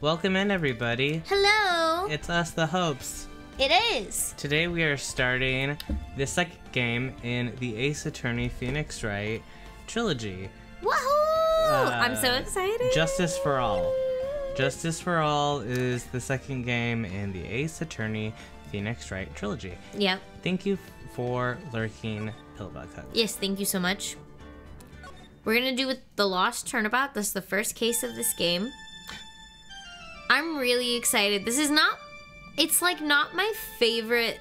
Welcome in, everybody. Hello. It's us, the Hopes. It is. Today we are starting the second game in the Ace Attorney Phoenix Wright trilogy. Woohoo! I'm so excited. Justice for All. Justice for All is the second game in the Ace Attorney Phoenix Wright trilogy. Yep. Thank you for lurking, Pillbug. Yes, thank you so much. We're gonna do with the Lost Turnabout. This is the first case of this game. I'm really excited. This is not, it's like not my favorite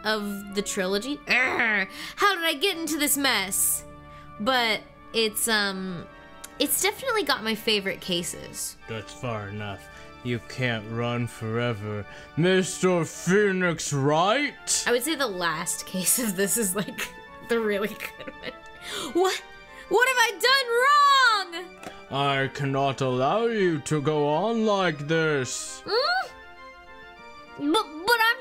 of the trilogy. Urgh, how did I get into this mess? But it's definitely got my favorite cases. That's far enough. You can't run forever, Mr. Phoenix Wright. I would say the last case of this is like the really good one. What have I done wrong? I cannot allow you to go on like this. But I'm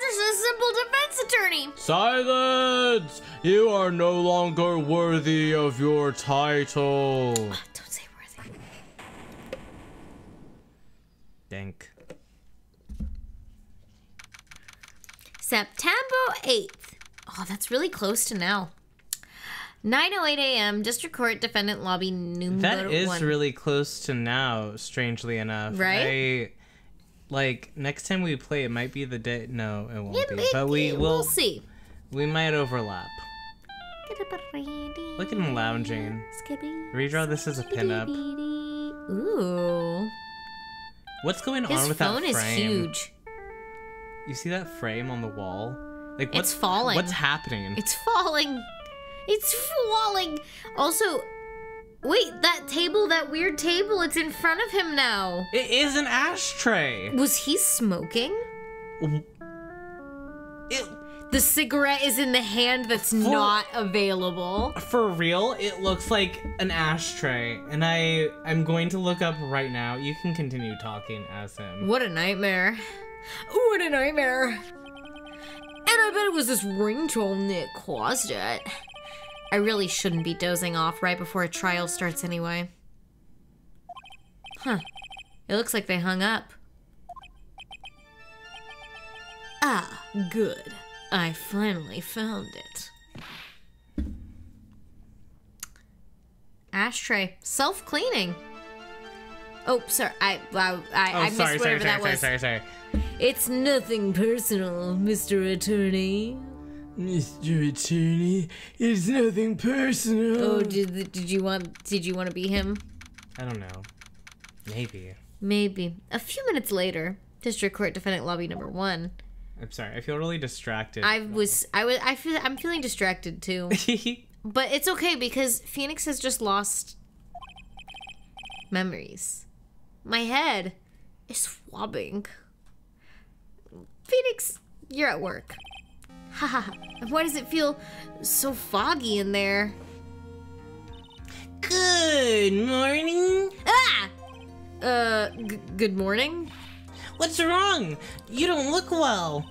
just a simple defense attorney. Silence! You are no longer worthy of your title. Don't say worthy. Think. September 8th. Oh, that's really close to now. 9:08 a.m. District Court Defendant Lobby Number 1. That is really close to now, strangely enough. Right? Like, next time we play, it might be the day. No, it won't Yeah, be. But we'll see. We might overlap. Look at him lounging. Redraw this as a pinup. Ooh. What's going on His with that frame? His phone is huge. You see that frame on the wall? Like, It's falling. What's happening? It's falling. It's falling. Also, wait, that weird table, it's in front of him now. It is an ashtray. Was he smoking? The cigarette is in the hand that's not available. For real, it looks like an ashtray. And I'm going to look up right now. You can continue talking as him. What a nightmare. What a nightmare. And I bet it was this ringtone that caused it. I really shouldn't be dozing off right before a trial starts anyway. Huh. It looks like they hung up. Ah, good. I finally found it. Ashtray. Self-cleaning. Oh, sorry. I missed whatever that was. Sorry. It's nothing personal, Mr. Attorney. Mr. Attorney, it's nothing personal. Oh, did you want to be him? I don't know. Maybe. A few minutes later, District Court Defendant Lobby Number 1. I'm sorry. I feel really distracted. I'm feeling distracted too. But it's okay because Phoenix has just lost memories. My head is throbbing. Phoenix, you're at work. Haha. Why does it feel so foggy in there? Good morning. Ah! Good morning? What's wrong? You don't look well.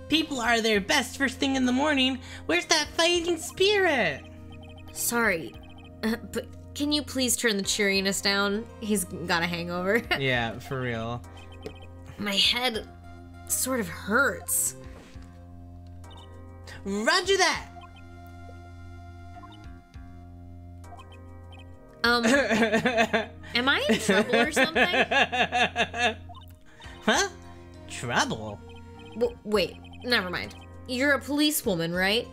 People are their best first thing in the morning. Where's that fighting spirit? Sorry, but can you please turn the cheeriness down? He's got a hangover. Yeah, for real. My head sort of hurts. Roger that. Am I in trouble or something? Huh? Trouble? Wait, never mind. You're a policewoman, right?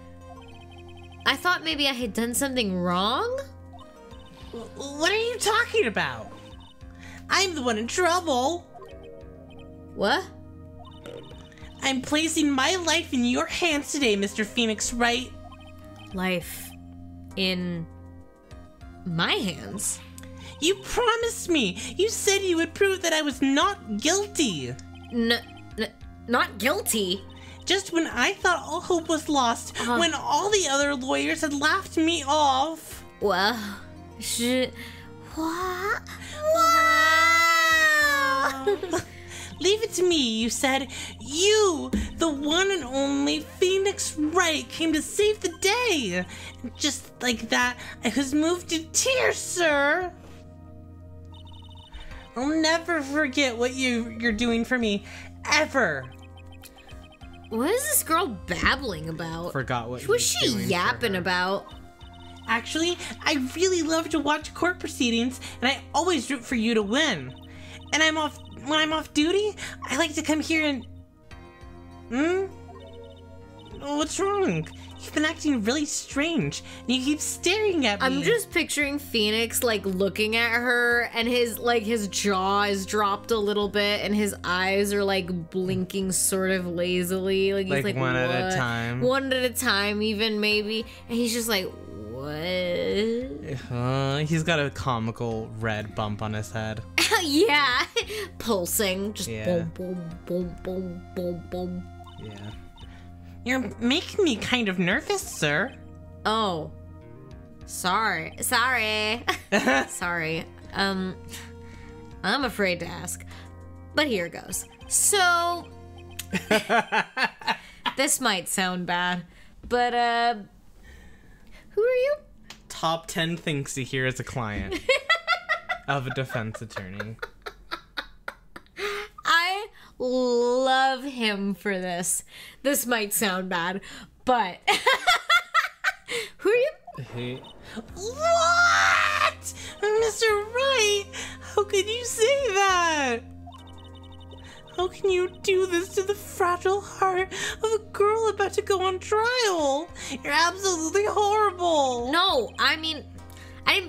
I thought maybe I had done something wrong? What are you talking about? I'm the one in trouble. What? I'm placing my life in your hands today, Mr. Phoenix Wright. Life in my hands? You promised me. You said you would prove that I was not guilty. Not guilty? Just when I thought all hope was lost, when all the other lawyers had laughed me off. Well, what? Wow. Leave it to me, you said. You, the one and only Phoenix Wright, came to save the day. Just like that, I was moved to tears, sir. I'll never forget what you're doing for me. Ever. What is this girl babbling about? Forgot what was she yapping about? Actually, I really love to watch court proceedings, and I always root for you to win. And when I'm off duty, I like to come here and... What's wrong? You've been acting really strange, and you keep staring at me. I'm just picturing Phoenix, like, looking at her, and his jaw is dropped a little bit, and his eyes are, like, blinking sort of lazily. Like, he's like, one what? at a time. One at a time, even, maybe. And he's just like, what? He's got a comical red bump on his head. Yeah. Pulsing. Just Yeah. boom, boom, boom, boom, boom, boom. Yeah. You're making me kind of nervous, sir. Oh. Sorry. Sorry. I'm afraid to ask. But here goes. So... this might sound bad, but, who are you? Top 10 things to hear as a client of a defense attorney. I love him for this. This might sound bad, but who are you? Hey. What? Mr. Wright, how could you say that? How can you do this to the fragile heart of a girl about to go on trial? You're absolutely horrible. No, I didn't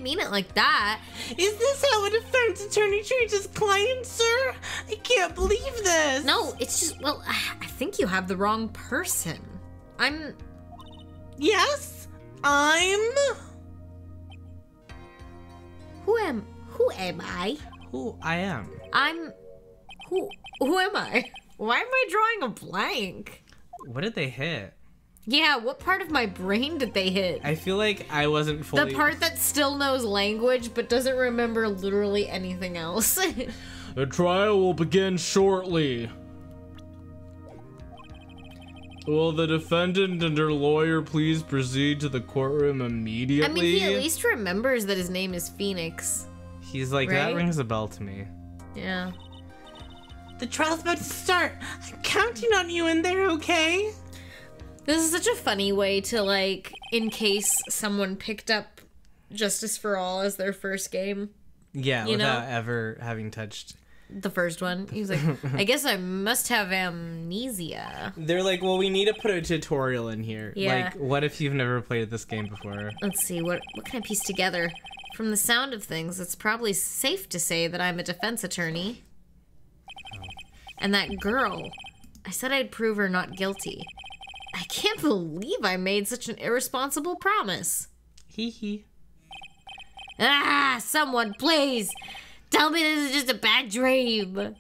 mean it like that. Is this how a defense attorney treats his client, sir? I can't believe this. No, it's just, well, I think you have the wrong person. Yes, Who am I? Who I am. Who am I? Why am I drawing a blank? What did they hit? Yeah, what part of my brain did they hit? I feel like I wasn't fully... The part that still knows language but doesn't remember literally anything else. The trial will begin shortly. Will the defendant and her lawyer please proceed to the courtroom immediately? I mean, he at least remembers that his name is Phoenix. He's like, right? That rings a bell to me. Yeah. The trial's about to start. I'm counting on you in there, okay? This is such a funny way to, like, in case someone picked up Justice for All as their first game. Yeah, you without know? ever having touched... The first one. He was like, I guess I must have amnesia. They're like, well, we need to put a tutorial in here. Yeah. Like, what if you've never played this game before? Let's see, what can I piece together? From the sound of things, it's probably safe to say that I'm a defense attorney. Oh. And that girl, I said I'd prove her not guilty. I can't believe I made such an irresponsible promise. Hee hee. Ah, someone, please! Tell me this is just a bad dream.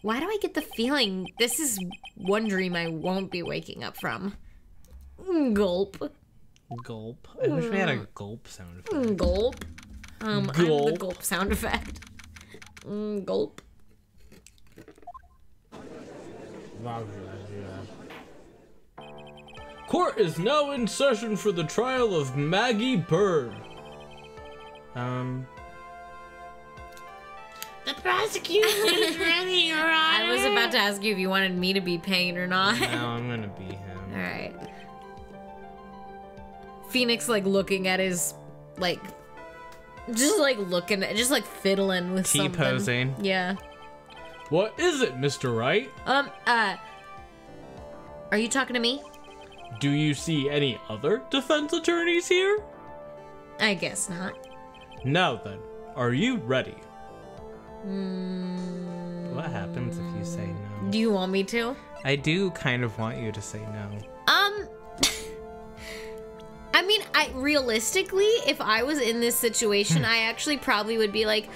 Why do I get the feeling this is one dream I won't be waking up from? Gulp. Gulp. I wish we had a gulp sound effect. Gulp. I'm the Gulp. gulp sound effect. Gulp. Court is now in session for the trial of Maggie Bird. The prosecution is ready, Your Honor. I was about to ask you if you wanted me to be Pain or not. No, I'm gonna be him. Alright. Phoenix, like, looking at his, like, just, like, looking at, just, like, fiddling with something. T-posing. Yeah. What is it, Mr. Wright? Are you talking to me? Do you see any other defense attorneys here? I guess not. Now then, are you ready? What happens if you say no? Do you want me to? I do kind of want you to say no. I mean, realistically, if I was in this situation, I actually probably would be like,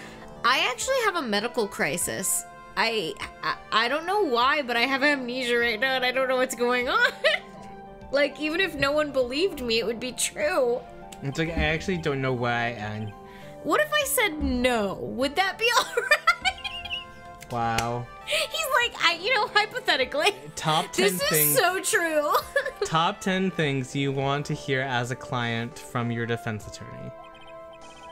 I actually have a medical crisis. I don't know why, but I have amnesia right now and I don't know what's going on. Like, even if no one believed me, it would be true. It's like, I actually don't know why I am. What if I said no? Would that be alright? Wow. He's like, hypothetically. Top 10 This things. is so true. Top 10 things you want to hear as a client from your defense attorney.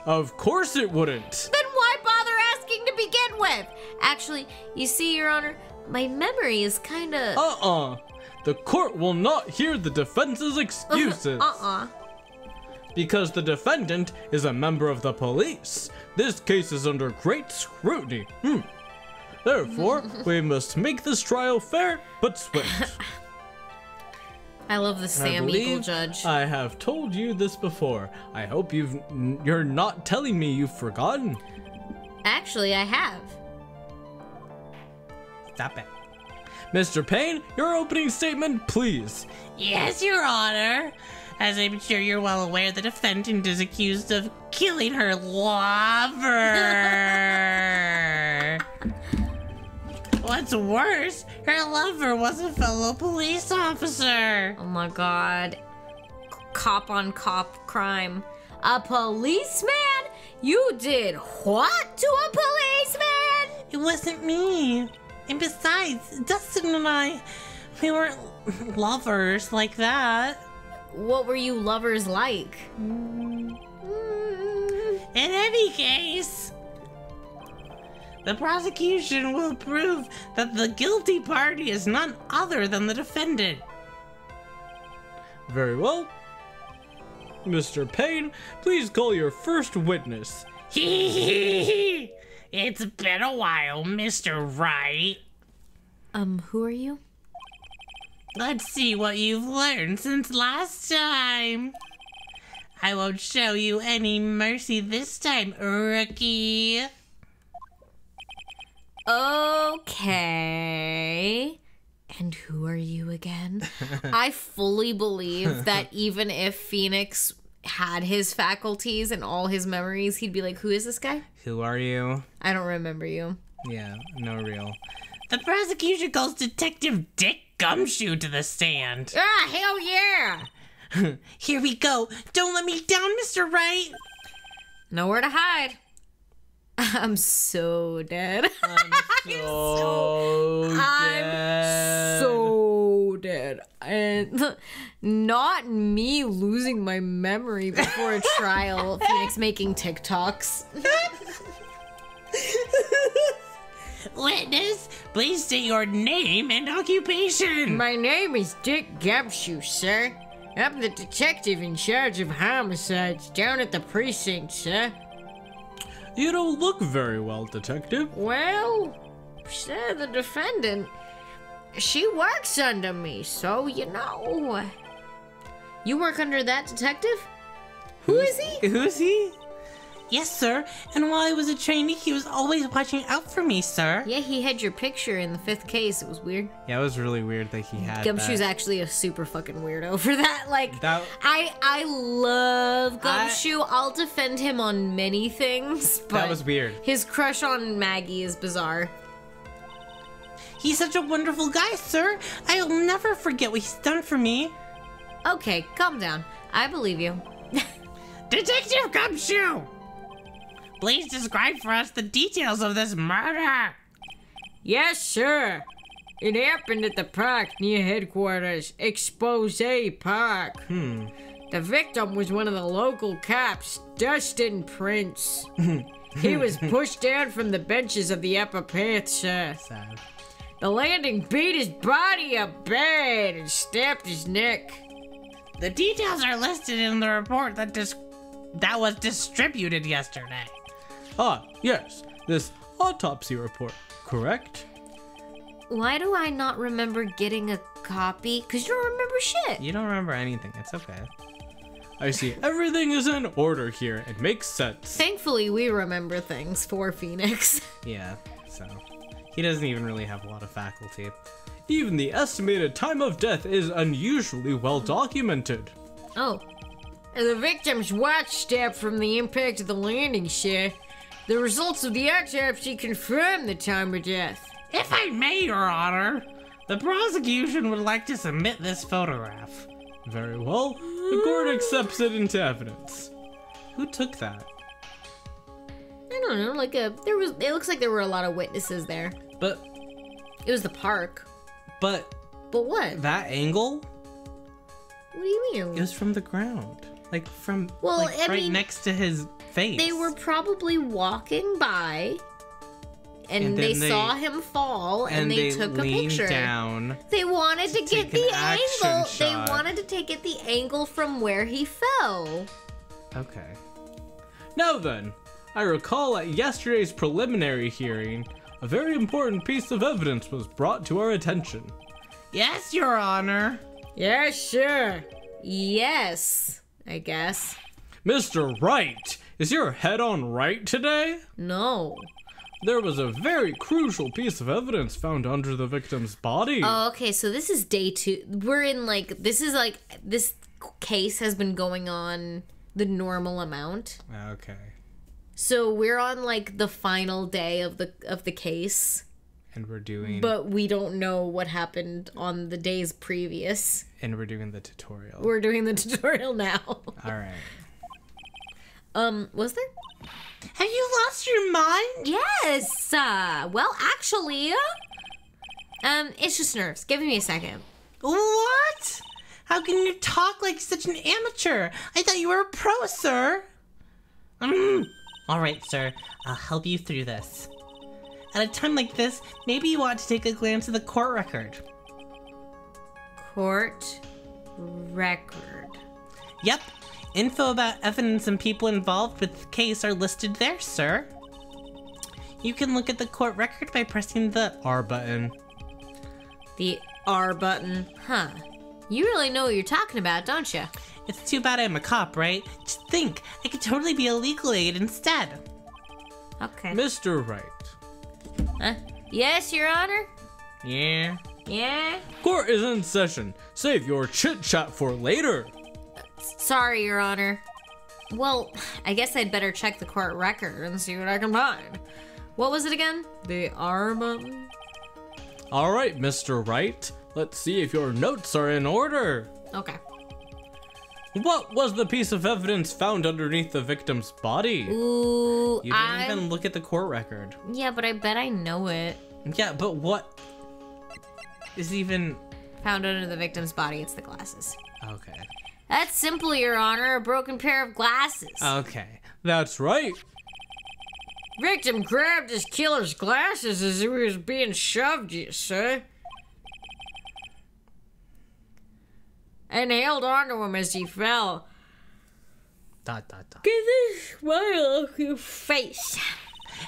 Of course it wouldn't. Then why bother asking to begin begin with. Actually, you see, Your Honor, my memory is kinda... The court will not hear the defense's excuses. Because the defendant is a member of the police. This case is under great scrutiny. Therefore, we must make this trial fair but swift. I love the Sam Eagle judge. I have told you this before. I hope you're not telling me you've forgotten. Actually, I have. Stop it. Mr. Payne, your opening statement, please. Yes, Your Honor. As I'm sure you're well aware, the defendant is accused of killing her lover. What's worse, her lover was a fellow police officer. Oh my god. Cop on cop crime. A policeman? You did what to a policeman? It wasn't me. And besides, Dustin and I, we weren't lovers like that. What were you lovers like? In any case, the prosecution will prove that the guilty party is none other than the defendant. Very well. Mr. Payne, please call your first witness. It's been a while, Mr. Wright. Who are you? Let's see what you've learned since last time. I won't show you any mercy this time, rookie. Okay. And who are you again? I fully believe that even if Phoenix had his faculties and all his memories, he'd be like, who is this guy? Who are you? I don't remember you. Yeah, no real. The prosecution calls Detective Dick Gumshoe to the stand. Ah, hell yeah! Here we go. Don't let me down, Mr. Wright. Nowhere to hide. I'm so dead. I'm so dead. And not me losing my memory before a trial. Phoenix making TikToks. Witness, please state your name and occupation. My name is Dick Gumshoe, sir. I'm the detective in charge of homicides down at the precinct, sir. You don't look very well, detective. Well, sir, the defendant, she works under me, so you know. You work under that detective? Who is he? Who's he? Yes, sir. And while I was a trainee, he was always watching out for me, sir. Yeah, he had your picture in the 5th case. It was weird. Yeah, it was really weird that he had Gumshoe's that. actually a super fucking weirdo for that. Like, That- I love Gumshoe. I'll defend him on many things, but That was weird. his crush on Maggie is bizarre. He's such a wonderful guy, sir. I'll never forget what he's done for me. Okay, calm down. I believe you. Detective Gumshoe! Please describe for us the details of this murder. Yes, sir. It happened at the park near headquarters, Expose Park. The victim was one of the local cops, Dustin Prince. He was pushed down from the benches of the upper path, sir. Sad. The landing beat his body up bad and stabbed his neck. The details are listed in the report that was distributed yesterday. Ah, yes. This autopsy report, correct? Why do I not remember getting a copy? Because you don't remember shit. You don't remember anything. It's okay. I see everything is in order here. It makes sense. Thankfully, we remember things for Phoenix. Yeah, so he doesn't even really have a lot of faculty. Even the estimated time of death is unusually well documented. Oh. The victim's watch stabbed from the impact of the landing, sir. The results of the autopsy confirm the time of death. If I may, Your Honor, the prosecution would like to submit this photograph. Very well. The court accepts it into evidence. Who took that? I don't know, like it looks like there were a lot of witnesses there. But It was the park. But what? that angle? What do you It mean? was from the ground. Like from Well, I right mean, next to his face. They were probably walking by and they saw him fall, and they took a picture. Down. They wanted to get the angle. Shot. They wanted to take it the angle from where he fell. Okay. Now then, I recall at yesterday's preliminary hearing, a very important piece of evidence was brought to our attention. Yes, Your Honor. Yes, sir. Yes, I guess. Mr. Wright, is your head on right today? No. There was a very crucial piece of evidence found under the victim's body. Oh, okay, so this is day 2. We're in this case has been going on the normal amount. Okay. So we're on like the final day of the case. And we're doing... But we don't know what happened on the days previous. And we're doing the tutorial. We're doing the tutorial now. Alright. Was there? Have you lost your mind? Yes! Well, actually... it's just nerves. Give me a second. What? How can you talk like such an amateur? I thought you were a pro, sir. All right, sir. I'll help you through this. At a time like this, maybe you ought to take a glance at the court record. Court record. Yep. Info about evidence and people involved with the case are listed there, sir. You can look at the court record by pressing the R button. The R button. Huh. You really know what you're talking about, don't you? It's too bad I'm a cop, right? Just think, I could totally be a legal aid instead. Okay. Mr. Wright. Yes, Your Honor? Yeah. Yeah? Court is in session. Save your chit-chat for later. Sorry, Your Honor. Well, I guess I'd better check the court record and see what I can find. What was it again? The R button? Alright, Mr. Wright. Let's see if your notes are in order. Okay. What was the piece of evidence found underneath the victim's body? Ooh, You didn't even look at the court record. Yeah, but I bet I know it. Yeah, but what is even... Found under the victim's body, it's the glasses. Okay. That's simple, Your Honor. A broken pair of glasses. Okay. That's right. Victim grabbed his killer's glasses as he was being shoved, you say? And held onto him as he fell. ... Get this smile off your face.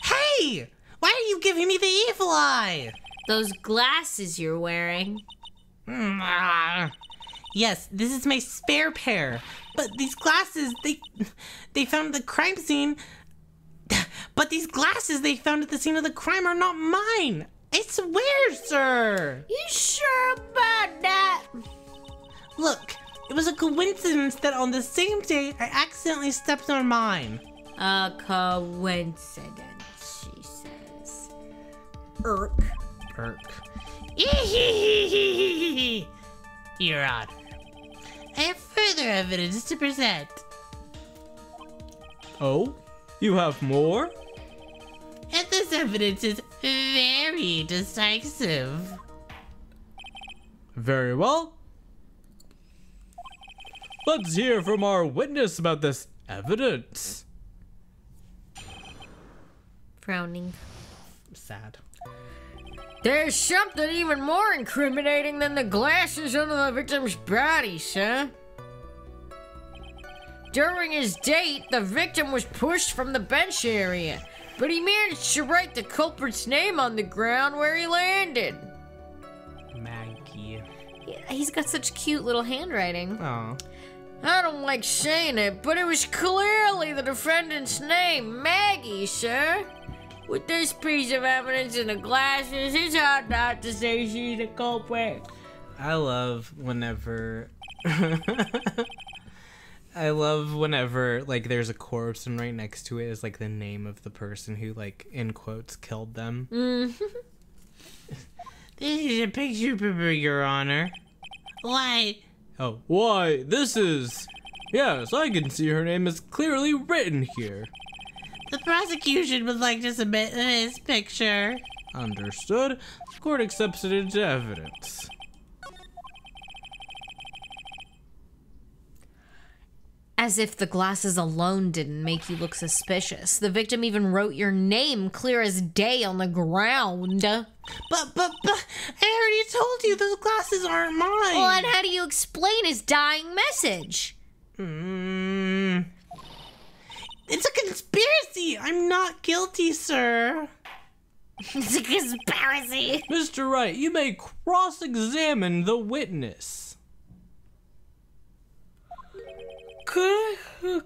Hey! Why are you giving me the evil eye? Those glasses you're wearing. Yes, this is my spare pair. But these glasses, they found at the crime scene. But these glasses they found at the scene of the crime are not mine. I swear, sir. You sure about that? Look, it was a coincidence that on the same day I accidentally stepped on mine. A coincidence, she says. Irk. Your Honor, I have further evidence to present. Oh? You have more? And this evidence is very decisive. Very well. Let's hear from our witness about this evidence. Frowning. Sad. There's something even more incriminating than the glasses under the victim's body, sir. During his date, the victim was pushed from the bench area, but he managed to write the culprit's name on the ground where he landed. Maggie. Yeah, he's got such cute little handwriting. Oh. I don't like saying it, but it was clearly the defendant's name, Maggie, sir. With this piece of evidence in the glasses, it's hard not to say she's the culprit. I love whenever like there's a corpse and right next to it is like the name of the person who like in quotes killed them. This is a picture paper, Your Honor. Why? Oh, why, this is... Yes, I can see her name is clearly written here. The prosecution would like to submit this picture. Understood. The court accepts it into evidence. As if the glasses alone didn't make you look suspicious. The victim even wrote your name clear as day on the ground. But, I already told you those glasses aren't mine. Well, and how do you explain his dying message? It's a conspiracy. I'm not guilty, sir. It's a conspiracy. Mr. Wright, you may cross-examine the witness.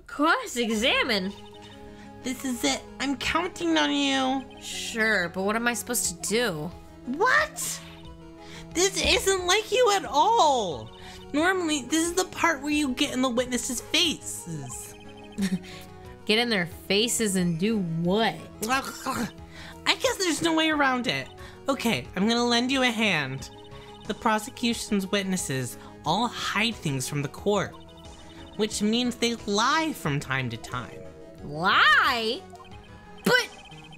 Cross-examine? This is it. I'm counting on you. Sure, but what am I supposed to do? What? This isn't like you at all. Normally, this is the part where you get in the witnesses' faces. Get in their faces and do what? I guess there's no way around it. Okay, I'm gonna lend you a hand. The prosecution's witnesses all hide things from the court, which means they lie from time to time. Lie? But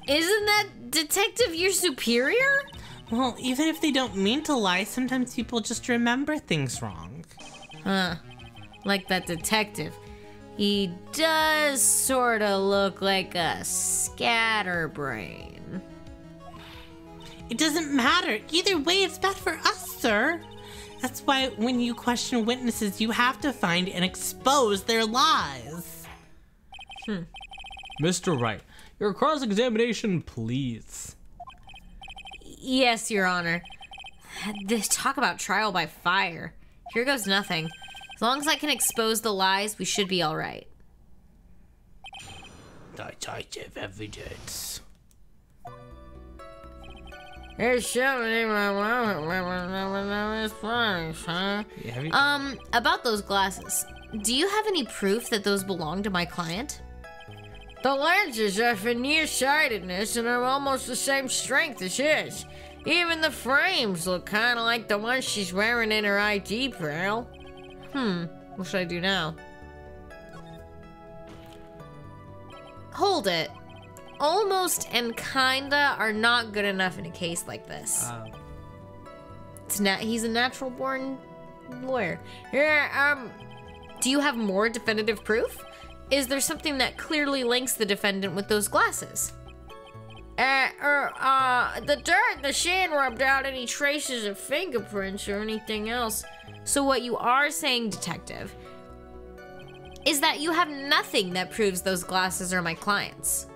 isn't that detective your superior? Well, even if they don't mean to lie, sometimes people just remember things wrong. Huh. Like that detective. He does sort of look like a scatterbrain. It doesn't matter. Either way, it's bad for us, sir. That's why when you question witnesses, you have to find and expose their lies. Mr. Wright, your cross-examination, please. Yes, Your Honor. This talk about trial by fire. Here goes nothing. As long as I can expose the lies, we should be all right. Decisive evidence. It's something huh? About those glasses. Do you have any proof that those belong to my client? The lenses are for nearsightedness and are almost the same strength as his. Even the frames look kind of like the ones she's wearing in her ID, pal. What should I do now? Hold it. Almost and kinda are not good enough in a case like this. He's a natural born lawyer. Yeah, Do you have more definitive proof? Is there something that clearly links the defendant with those glasses? the dirt the sand rubbed out any traces of fingerprints or anything else. So what you are saying, detective, is that you have nothing that proves those glasses are my client's.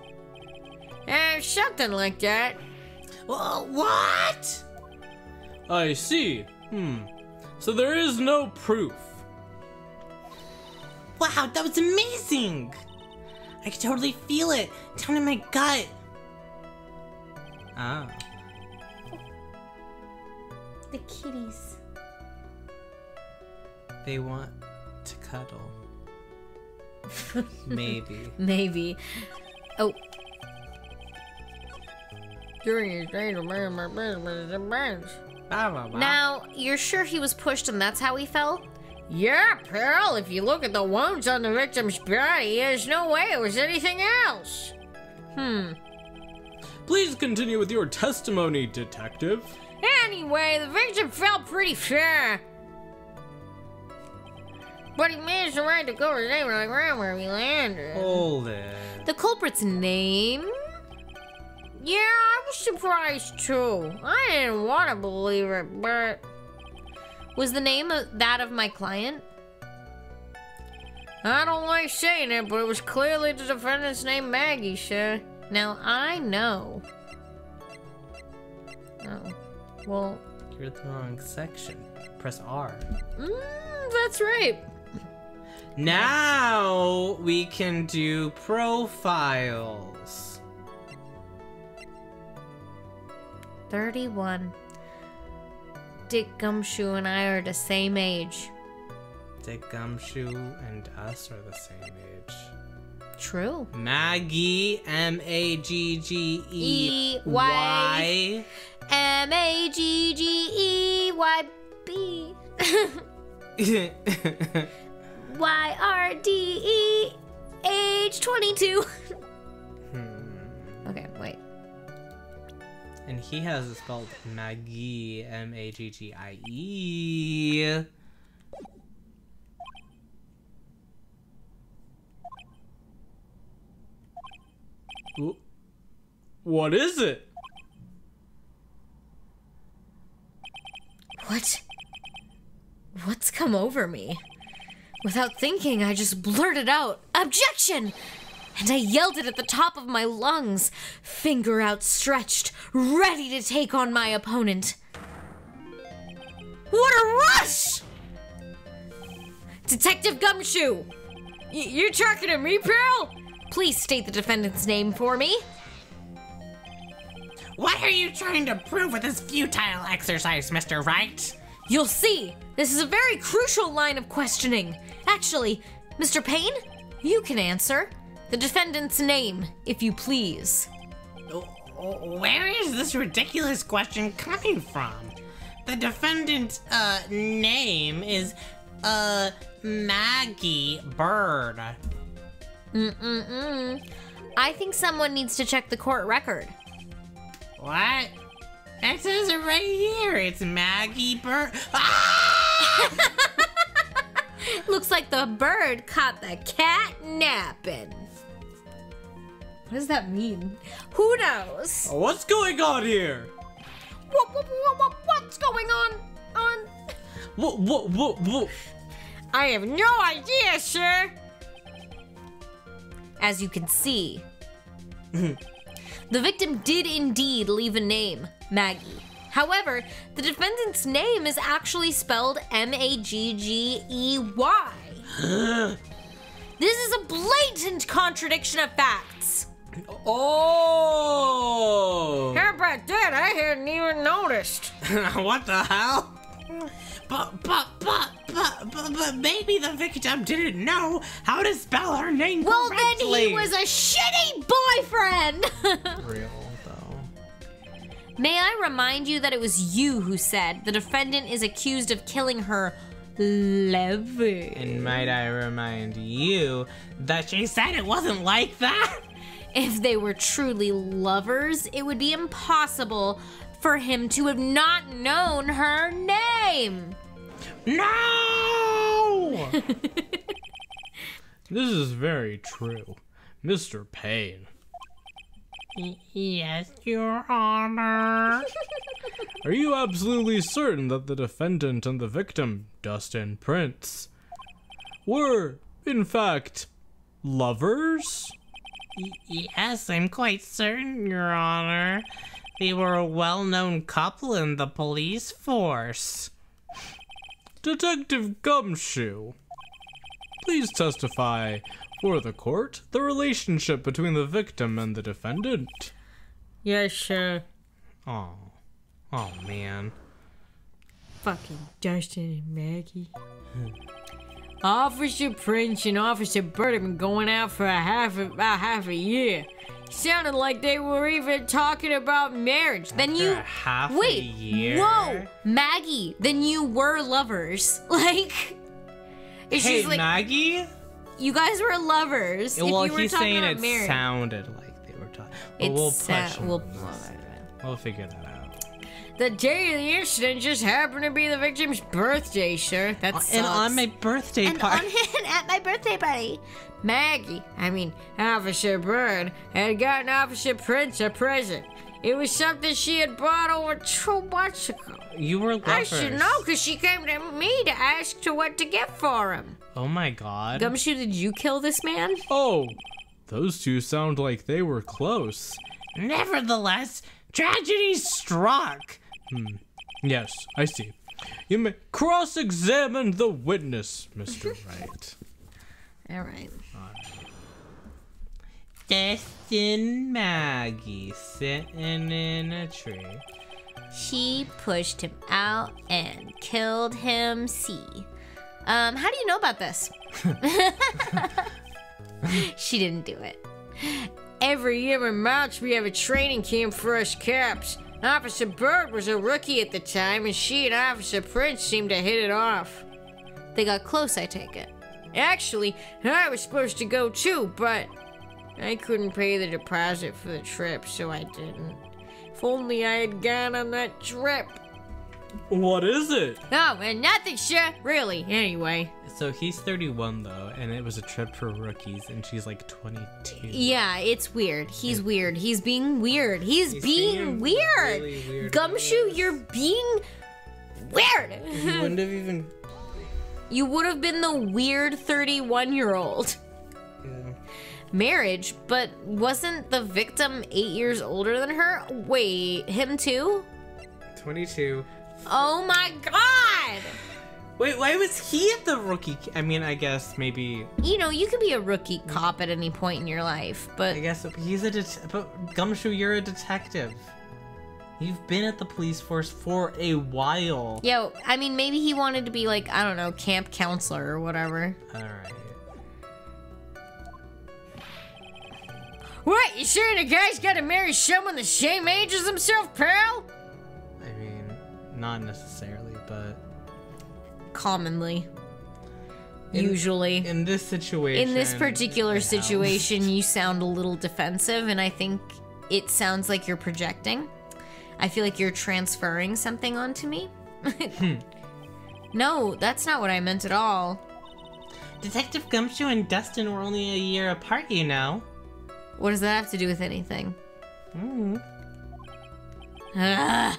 Something like that. What? I see. So there is no proof. Wow, that was amazing! I could totally feel it down in my gut. Ah. The kitties. They want to cuddle. Maybe. Maybe. Oh, During his day to man my business and bands. now, you're sure he was pushed and that's how he fell? Yeah, pal, if you look at the wounds on the victim's body, there's no way it was anything else. Please continue with your testimony, detective. Anyway, the victim fell pretty fair. But he managed to write the cover's name on the ground where he landed. Hold it. The culprit's name? Yeah, I was surprised too. I didn't want to believe it, but... Was the name that of my client? I don't like saying it, but it was clearly the defendant's name, Maggie, sir. Now, I know. Oh, well... You're in the wrong section. Press R. That's right. Now we can do profiles. 31. Dick Gumshoe and I are the same age. Dick Gumshoe and us are the same age. True. Maggie, M-A-G-G-E-Y. M-A-G-G-E-Y-B. Y-R-D-E. Age 22. Okay, wait. And he has it spelled Maggie, M-A-G-G-I-E. What is it? What's come over me? Without thinking, I just blurted out, "Objection!" And I yelled it at the top of my lungs, finger outstretched, ready to take on my opponent. What a rush! Detective Gumshoe! You're talking to me, pal? Please state the defendant's name for me. What are you trying to prove with this futile exercise, Mr. Wright? You'll see. This is a very crucial line of questioning. Actually, Mr. Payne, you can answer. The defendant's name, if you please. Where is this ridiculous question coming from? The defendant's name is Maggie Bird. I think someone needs to check the court record. What? It says it right here. It's Maggie Bird. Ah! Looks like the bird caught the cat napping. What does that mean? Who knows? What's going on here? What's going on? What? I have no idea, sir. As you can see, the victim did indeed leave a name, Maggie. However, the defendant's name is actually spelled Maggey. This is a blatant contradiction of facts. Oh! How about that? I hadn't even noticed. What the hell? But maybe the victim didn't know how to spell her name Well, correctly. then he was a shitty boyfriend. Real, though. May I remind you that it was you who said the defendant is accused of killing her lover. And might I remind you that she said it wasn't like that? If they were truly lovers, it would be impossible for him to have not known her name. No! This is very true. Mr. Payne. Yes, Your Honor. Are you absolutely certain that the defendant and the victim, Dustin Prince, were, in fact, lovers? Yes, I'm quite certain, Your Honor. They were a well-known couple in the police force. Detective Gumshoe, please testify for the court the relationship between the victim and the defendant. Yes, sir. Oh man. Fucking Dustin and Maggie. Officer Prince and Officer Bird have been going out for about half a year. Sounded like they were even talking about marriage. Then you half a wait. year? Whoa, Maggie. Then you were lovers. Like, it's Hey, just like Maggie? you guys were lovers. Well, if you were he's talking saying about it marriage. sounded like they were talking. It We'll sa- push him we'll- on this. We'll figure that out. The day of the incident just happened to be the victim's birthday, sir. That sucks. And on my birthday and party. at my birthday party. Officer Bird had gotten Officer Prince a present. It was something she had bought over 2 months ago. You were lovers. I should know because she came to me to ask to what to get for him. Oh my god. Gumshoe, did you kill this man? Oh, those two sound like they were close. Nevertheless, tragedy struck. Yes, I see. You may cross-examine the witness, Mr. Wright. All right. Dustin Maggie sitting in a tree. She pushed him out and killed him. See. How do you know about this? She didn't do it. Every year in March, we have a training camp for us cops. Officer Bird was a rookie at the time, and she and Officer Prince seemed to hit it off. They got close, I take it. Actually, I was supposed to go too, but I couldn't pay the deposit for the trip, so I didn't. If only I had gone on that trip. What is it? Oh, and nothing, sure. Really, anyway. So he's 31 though, and it was a trip for rookies, and she's like 22. Yeah, it's weird. He's weird. He's being weird. He's being weird. Really weird. Gumshoe, you're being weird. You wouldn't have even. You would have been the weird 31-year-old. Yeah. Marriage, but wasn't the victim 8 years older than her? Wait, him too? 22. Oh my god! Wait, why was he at the rookie? I mean, I guess maybe. You know, you could be a rookie cop at any point in your life, but I guess he's a but Gumshoe, you're a detective. You've been at the police force for a while. yo, I mean, maybe he wanted to be like, I don't know, camp counselor or whatever. All right. What? You saying a guy's gotta marry someone the same age as himself, pal? I mean, not necessarily, but Commonly. Usually. in this situation. In this particular yeah. situation, you sound a little defensive, and I think it sounds like you're projecting. I feel like you're transferring something onto me. No, that's not what I meant at all. Detective Gumshoe and Dustin were only a year apart, you know. What does that have to do with anything? Mm. Ugh.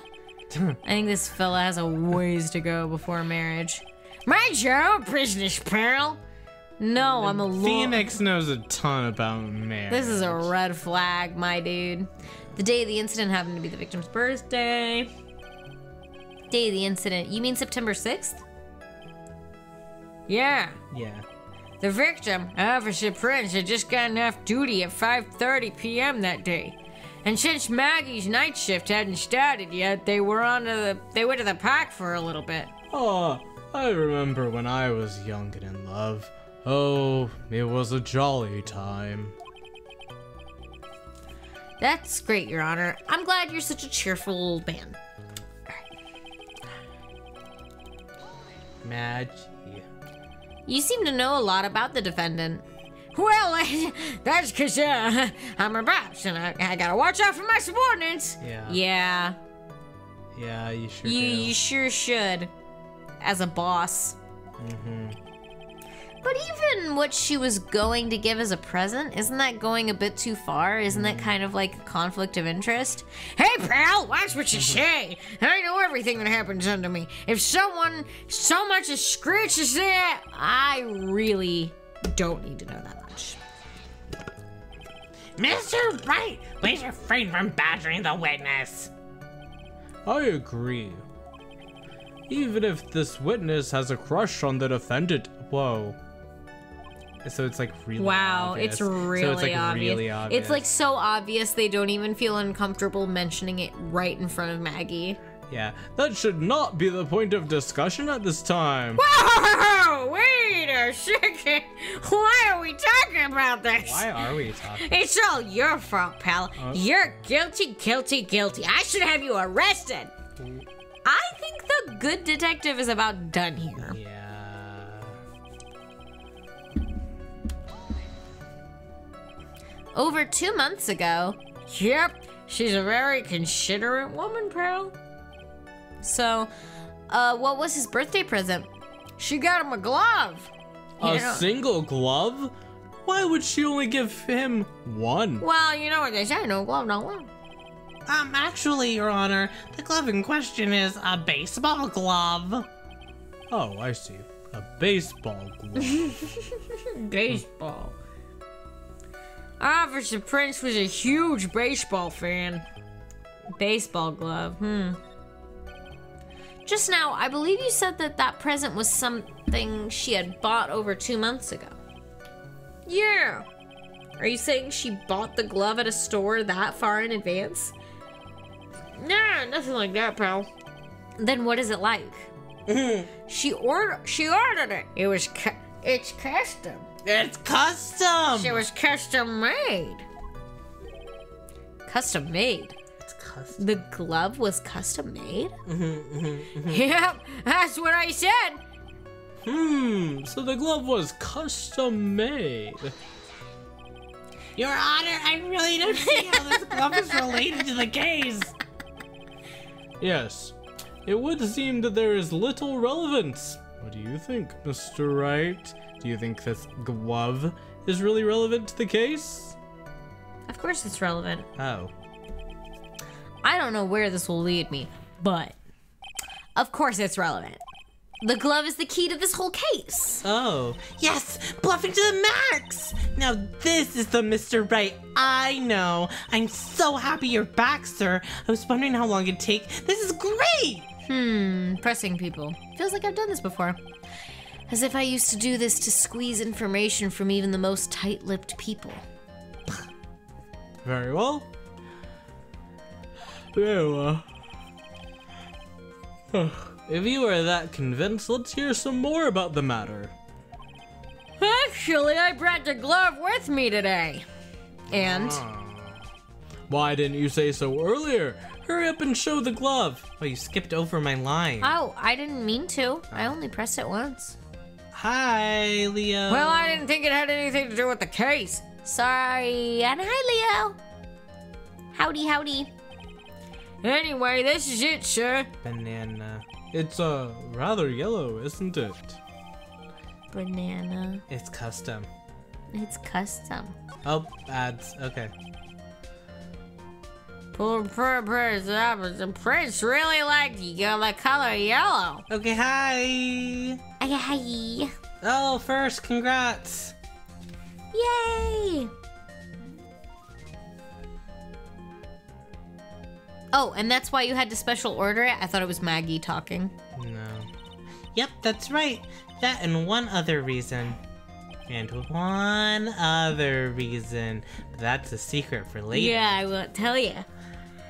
I think this fella has a ways to go before marriage. Mind your own business, pal. No, I'm a lawyer. Phoenix knows a ton about marriage. This is a red flag, my dude. The day of the incident happened to be the victim's birthday. Day of the incident. You mean September 6th? Yeah. Yeah. The victim, Officer Prince, had just gotten off duty at 5:30 p.m. that day. And since Maggie's night shift hadn't started yet, they went to the park for a little bit. Oh, I remember when I was young and in love. Oh, it was a jolly time. That's great, Your Honor. I'm glad you're such a cheerful old man. Madge. You seem to know a lot about the defendant. Well, that's because I'm a boss, and I gotta watch out for my subordinates. Yeah. Yeah, Yeah, you sure you sure should. As a boss. Mm-hmm. But even what she was going to give as a present, isn't that going a bit too far? Isn't that kind of like a conflict of interest? Hey, pal, watch what you say. I know everything that happens under me. If someone so much as screeches there, I really don't need to know that much. Mr. Wright, please refrain from badgering the witness. I agree. Even if this witness has a crush on the defendant. Whoa. So it's like really Wow, obvious. it's really so it's like obvious. really obvious. It's like so obvious they don't even feel uncomfortable mentioning it right in front of Maggie. Yeah, that should not be the point of discussion at this time. whoa, wait a second. Why are we talking about this? Why are we talking? It's all your fault, pal. You're guilty, guilty, guilty. I should have you arrested. I think the good detective is about done here. Yeah. Over 2 months ago. Yep, she's a very considerate woman, pal. So, what was his birthday present? She got him a glove. A single glove? Why would she only give him one? Well, you know what they say, no glove, no glove. Actually, Your Honor, the glove in question is a baseball glove. Oh, I see. A baseball glove. Baseball. Officer Prince was a huge baseball fan. Baseball glove, Just now, I believe you said that that present was something she had bought over 2 months ago. Yeah. Are you saying she bought the glove at a store that far in advance? Nah, nothing like that, pal. Then what is it like? She ordered it. It's custom. It's custom. It was custom made. Custom made? It's custom. The glove was custom made? Yep, that's what I said. So the glove was custom made. Your Honor, I really don't see how this glove is related to the case. Yes. it would seem that there is little relevance. What do you think, Mr. Wright? Do you think this glove is really relevant to the case? Of course it's relevant. Oh. I don't know where this will lead me, but of course it's relevant. The glove is the key to this whole case. Oh, yes, bluffing to the max. Now this is the Mr. Wright I know. I'm so happy you're back, sir. I was wondering how long it'd take. This is great. Pressing people. Feels like I've done this before. As if I used to do this to squeeze information from even the most tight-lipped people. Very well. Very well. If you are that convinced, let's hear some more about the matter. Actually, I brought the glove with me today. And? Why didn't you say so earlier? Hurry up and show the glove. Oh, you skipped over my line. Oh, I didn't mean to. I only pressed it once. Hi, Leo. Well, I didn't think it had anything to do with the case. Sorry. And hi, Leo. Howdy, howdy. Anyway, this is it, sir. Banana. It's rather yellow, isn't it? Banana. It's custom. It's custom. Oh, ads. Okay. The prince really liked the color yellow. Okay, hi. Hi. Oh, first, congrats. Yay! Oh, and that's why you had to special order it? I thought it was Maggie talking. No. Yep, that's right. That and one other reason. And one other reason. But that's a secret for later. Yeah, I won't tell you.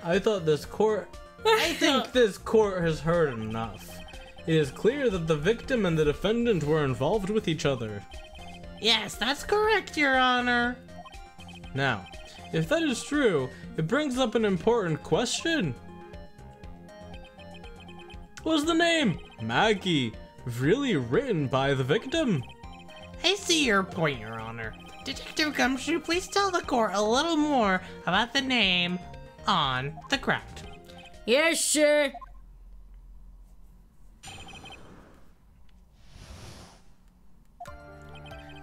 I think this court has heard enough. It is clear that the victim and the defendant were involved with each other. Yes, that's correct, Your Honor. Now, if that is true, it brings up an important question. Was the name Maggie really written by the victim? I see your point, Your Honor. Detective Gumshoe, please tell the court a little more about the name on the ground. Yes, sir.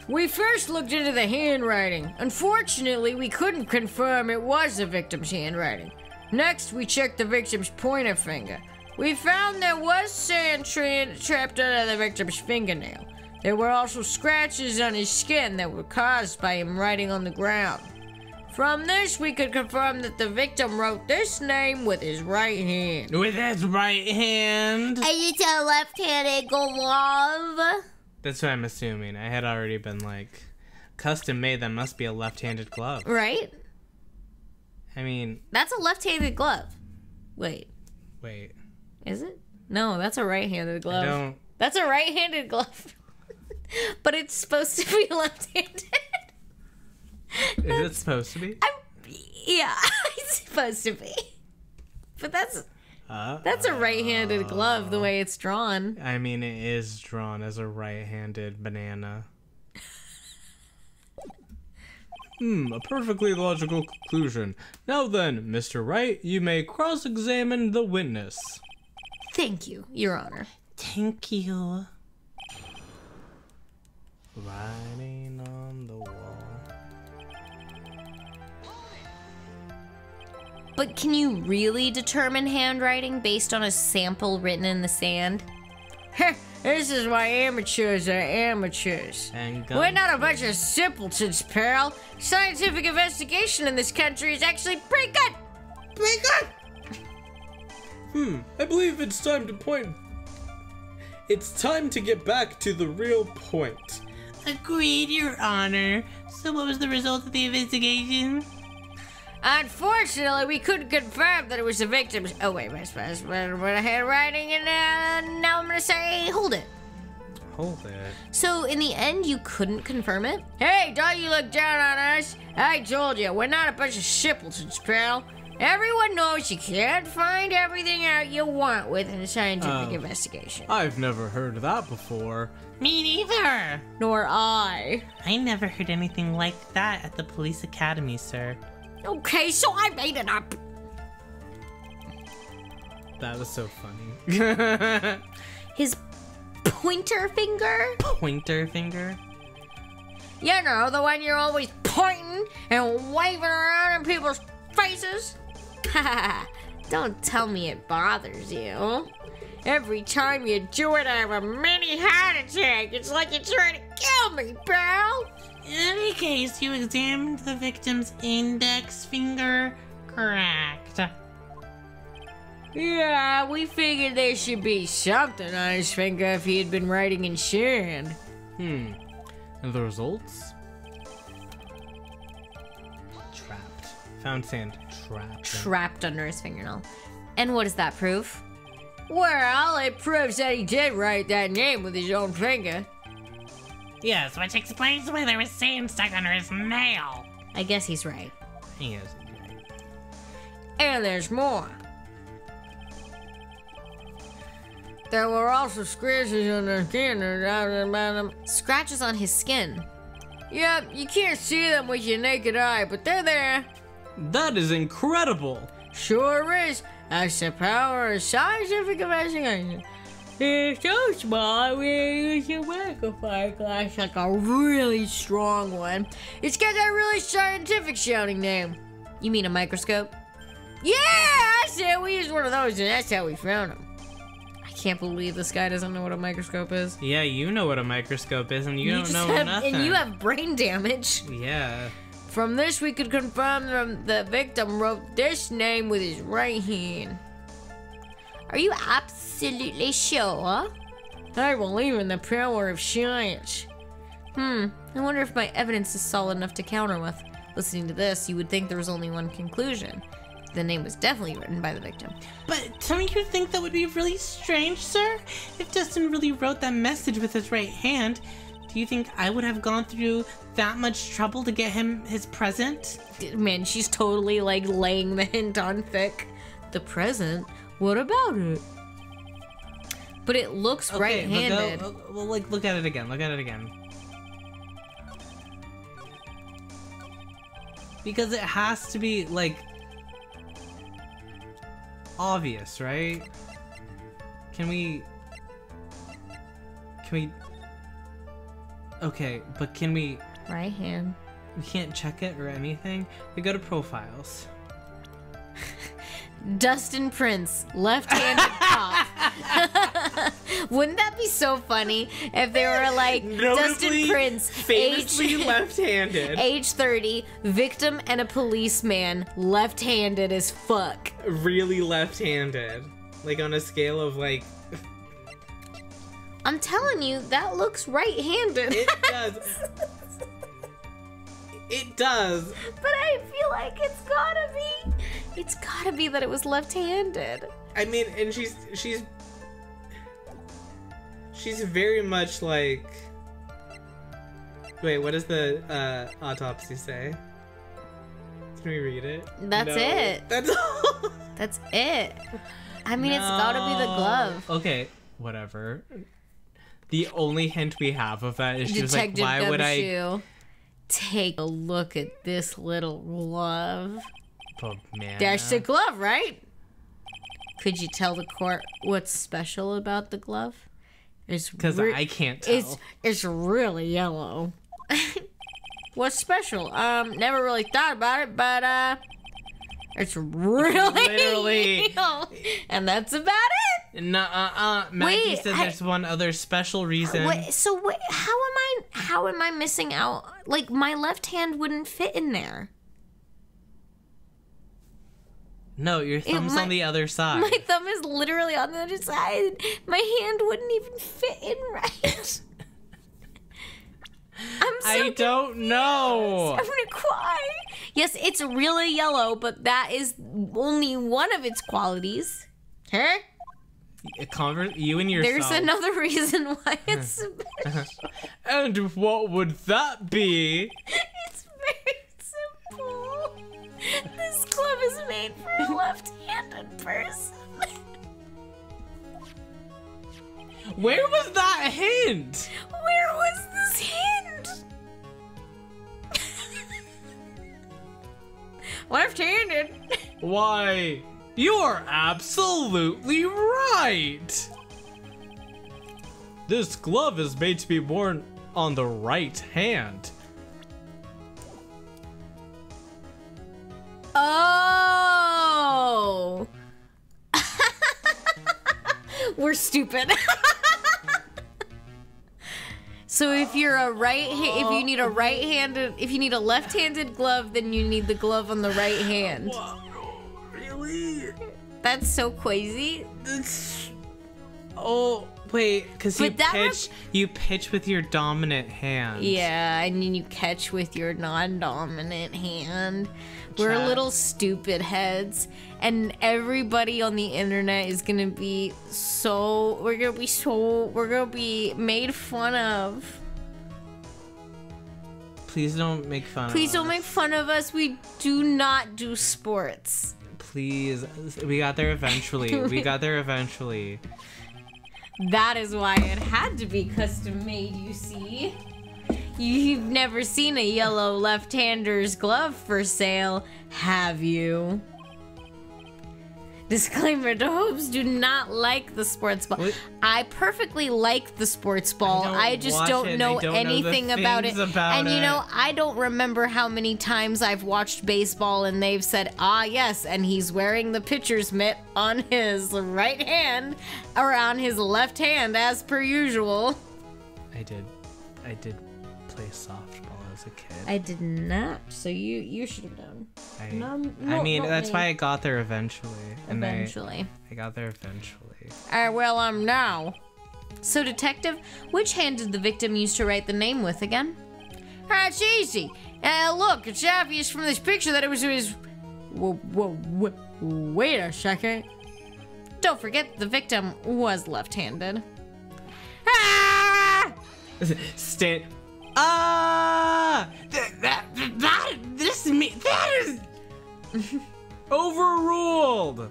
We first looked into the handwriting. Unfortunately, we couldn't confirm it was the victim's handwriting. Next, we checked the victim's pointer finger. We found there was sand trapped under the victim's fingernail. There were also scratches on his skin that were caused by him writing on the ground. From this, we could confirm that the victim wrote this name with his right hand. With his right hand? And it's a left-handed glove. That's what I'm assuming. I had already been like, custom made, that must be a left-handed glove. Right? I mean... That's a left-handed glove. Wait. Is it? No, that's a right-handed glove. I don't... That's a right-handed glove. But it's supposed to be left-handed. Is it supposed to be? Yeah, it's supposed to be. But that's a right-handed glove the way it's drawn. I mean, it is drawn as a right-handed banana. A perfectly logical conclusion. Now then, Mr. Wright, you may cross-examine the witness. Thank you, Your Honor. Thank you. Writing on the wall. But can you really determine handwriting based on a sample written in the sand? This is why amateurs are amateurs. And We're not a bunch of simpletons, pal. Scientific investigation in this country is actually pretty good. Pretty good. I believe it's time to get back to the real point. Agreed, Your Honor. So what was the result of the investigation? Unfortunately, we couldn't confirm that it was the victim's. Oh wait, my handwriting, and now I'm gonna say, hold it. Hold it. So in the end, you couldn't confirm it? Hey, don't you look down on us? I told you, we're not a bunch of simpletons, pal. Everyone knows you can't find everything out you want within a scientific investigation. I've never heard that before. Me neither. Nor I. I never heard anything like that at the police academy, sir. Okay, so I made it up. That was so funny. His pointer finger? Pointer finger? You know, the one you're always pointing and waving around in people's faces. Don't tell me it bothers you. Every time you do it, I have a mini heart attack. It's like you're trying to kill me, pal. In any case, you examined the victim's index finger. Correct. Yeah, we figured there should be something on his finger if he had been writing in sand. And the results? Trapped. Found sand. Trapped. Trapped under his fingernail. And what does that prove? Well, it proves that he did write that name with his own finger. Yes, which explains why there was sand stuck under his nail. I guess he's right. He is. And there's more. There were also scratches on the skin. Scratches on his skin. Yep, you can't see them with your naked eye, but they're there. That is incredible. Sure is. That's the power of scientific investigation. It's so small, we use a magnifying glass, like a really strong one. It's got that really scientific sounding name. You mean a microscope? Yeah, that's it. We used one of those, and that's how we found them. I can't believe this guy doesn't know what a microscope is. Yeah, you know what a microscope is, and you don't know nothing. And you have brain damage. Yeah. From this, we could confirm that the victim wrote this name with his right hand. Are you absolutely sure? I believe in the power of science. I wonder if my evidence is solid enough to counter with. Listening to this, you would think there was only one conclusion. The name was definitely written by the victim. But don't you think that would be really strange, sir? If Dustin really wrote that message with his right hand, do you think I would have gone through that much trouble to get him his present? Man, she's totally like laying the hint on thick. The present? What about it? But it looks right-handed. Well, like, look at it again. Look at it again. Because it has to be, like, obvious, right? Can we... Okay, but can we... Right hand. We can't check it or anything? We go to profiles. Dustin Prince, left-handed cop. Wouldn't that be so funny if they were like Dustin Prince, famously left-handed, age 30, victim and a policeman, left-handed as fuck. Really left-handed, like on a scale of like. I'm telling you, that looks right-handed. It does. It does. But I feel like it's gotta be. It's gotta be that it was left-handed. I mean, and she's very much like. Wait, what does the autopsy say? Can we read it? That's it. That's all. That's it. I mean, it's gotta be the glove. Okay, whatever. The only hint we have of that is she was like, Detective why would I? Gumshoe, take a look at this little glove. Oh, man. That's the glove, right? Could you tell the court what's special about the glove? It's Because I can't tell. It's really yellow. What's special? Never really thought about it, but it's really Literally. yellow. And that's about it. Maggie Wait, said there's one other special reason. How am I missing out? Like, my left hand wouldn't fit in there. No, your thumb's on the other side. My thumb is literally on the other side. My hand wouldn't even fit in right. I don't know. I'm gonna cry. Yes, it's really yellow, but that is only one of its qualities. Huh? You and yourself. There's another reason why it's special. And what would that be? It's very simple. This glove is made for a left-handed person. Where was that hint? Where was this hint? Left-handed. Why? You're absolutely right! This glove is made to be worn on the right hand. Oh! We're stupid. So if you're if you need a left-handed glove, then you need the glove on the right hand. Really? That's so crazy. Oh, wait, because you pitch with your dominant hand. Yeah, and then you catch with your non-dominant hand. We're Chat. little stupid heads, and everybody on the internet is gonna be we're gonna be made fun of. Please don't make fun of us. Please don't make fun of us. We do not do sports. Please. We got there eventually. We got there eventually. That is why it had to be custom made, you see. You've never seen a yellow left-hander's glove for sale, have you? Disclaimer, the Hopes do not like the sports ball. What? I perfectly like the sports ball. I just don't know anything about it. And you know, I don't remember how many times I've watched baseball and they've said, ah yes, and he's wearing the pitcher's mitt on his right hand, or on his left hand as per usual. I did play softball as a kid. I did not, so you should have done. I mean, that's why I got there eventually. And Eventually. I got there eventually. Well, I'm now. So, detective, which hand did the victim use to write the name with again? It's easy. Look, it's obvious from this picture that it was his... Wait a second. Don't forget, the victim was left-handed. Ah! That is Overruled!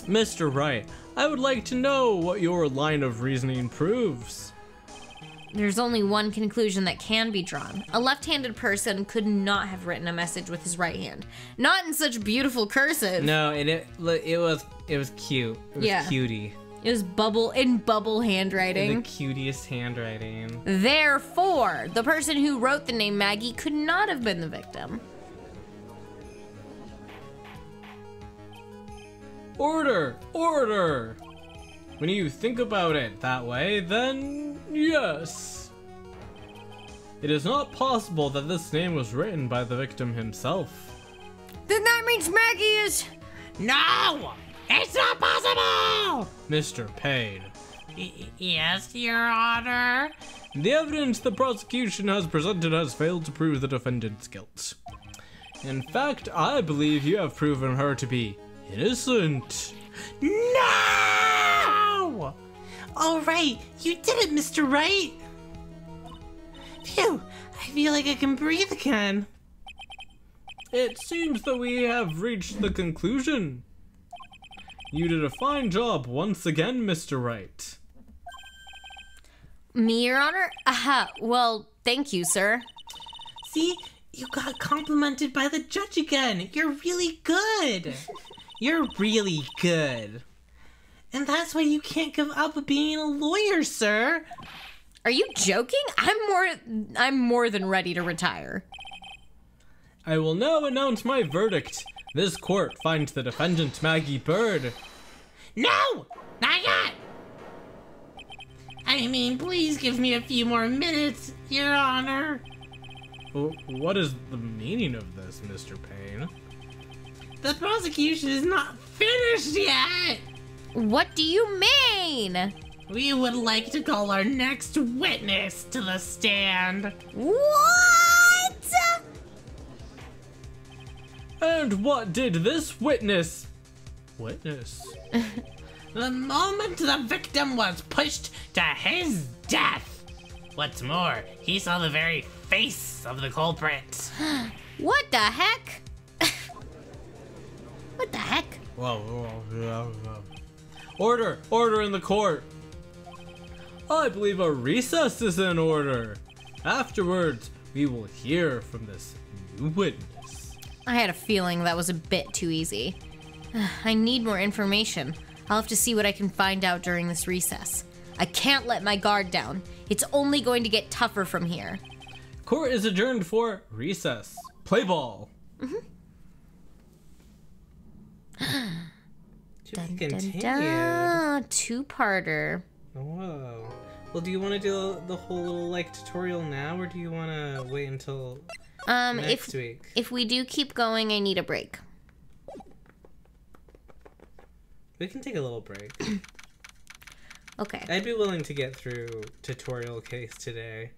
Mr. Wright, I would like to know what your line of reasoning proves. There's only one conclusion that can be drawn. A left-handed person could not have written a message with his right hand. Not in such beautiful cursive. No, and it was cute. It was cutie. It was bubble handwriting. The cutest handwriting. Therefore, the person who wrote the name Maggie could not have been the victim. Order! Order! When you think about it that way, then yes. It is not possible that this name was written by the victim himself. Then that means Maggie is... No! It's not possible! Mr. Payne. Yes, Your Honor. The evidence the prosecution has presented has failed to prove the defendant's guilt. In fact, I believe you have proven her to be innocent. No! All right, you did it, Mr. Wright. Phew, I feel like I can breathe again. It seems that we have reached the conclusion. You did a fine job once again, Mr. Wright. Me, Your Honor? Well, thank you, sir. See, you got complimented by the judge again. You're really good. You're really good. And that's why you can't give up being a lawyer, sir. Are you joking? I'm more than ready to retire. I will now announce my verdict. This court finds the defendant Maggie Bird. No! Not yet! I mean, please give me a few more minutes, Your Honor. What is the meaning of this, Mr. Payne? The prosecution is not finished yet! What do you mean? We would like to call our next witness to the stand. What? And what did this witness The moment the victim was pushed to his death. What's more, he saw the very face of the culprit. What the heck? What the heck? Whoa. Order! Order in the court! I believe a recess is in order. Afterwards, we will hear from this new witness. I had a feeling that was a bit too easy. I need more information. I'll have to see what I can find out during this recess. I can't let my guard down. It's only going to get tougher from here. Court is adjourned for recess. Play ball. To be continued. Two-parter. Whoa. Well, do you want to do the whole little, like, tutorial now, or do you want to wait until next week? If we do keep going, I need a break. We can take a little break. Okay. I'd be willing to get through tutorial case today.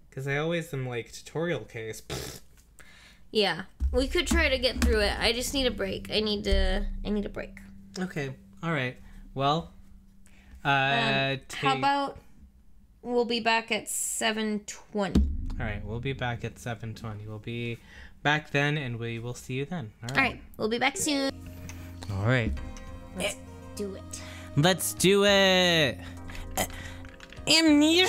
Because I always am like, tutorial case. Pfft. Yeah. We could try to get through it. I just need a break. I need a break. Okay. Alright. Well, how about we'll be back at 7:20? Alright, we'll be back at 7:20. We'll be back then, and we will see you then. Alright, we'll be back soon. Alright. Let's do it. Let's do it! Amnesia?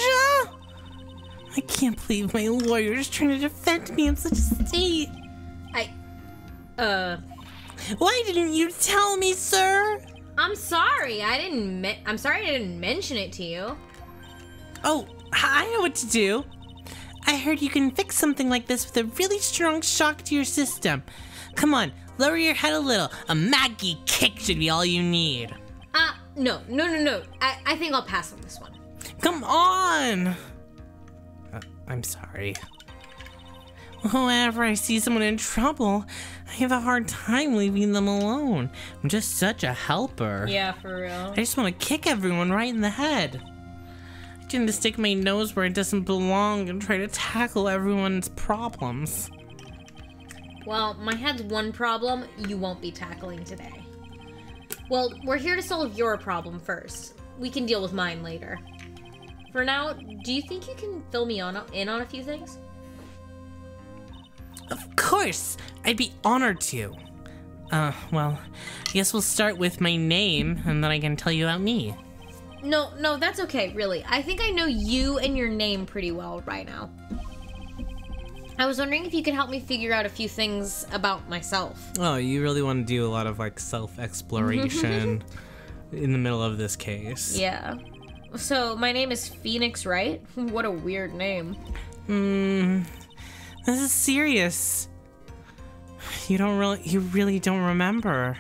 I can't believe my lawyer's trying to defend me in such a state. Why didn't you tell me, sir? I'm sorry. I'm sorry I didn't mention it to you. Oh, I know what to do. I heard you can fix something like this with a really strong shock to your system. Come on, lower your head a little. A Maggie kick should be all you need. No. I think I'll pass on this one. Come on! I'm sorry. Whenever I see someone in trouble, I have a hard time leaving them alone. I'm just such a helper. Yeah, for real. I just want to kick everyone right in the head. I tend to stick my nose where it doesn't belong and try to tackle everyone's problems. Well, my head's one problem you won't be tackling today. Well, we're here to solve your problem first. We can deal with mine later. For now, do you think you can fill me in on a few things? Of course! I'd be honored to. Well, I guess we'll start with my name, and then I can tell you about me. No, that's okay, really. I think I know you and your name pretty well right now. I was wondering if you could help me figure out a few things about myself. Oh, you really want to do a lot of, like, self-exploration in the middle of this case. Yeah. So, my name is Phoenix Wright. What a weird name. This is serious. You really don't remember.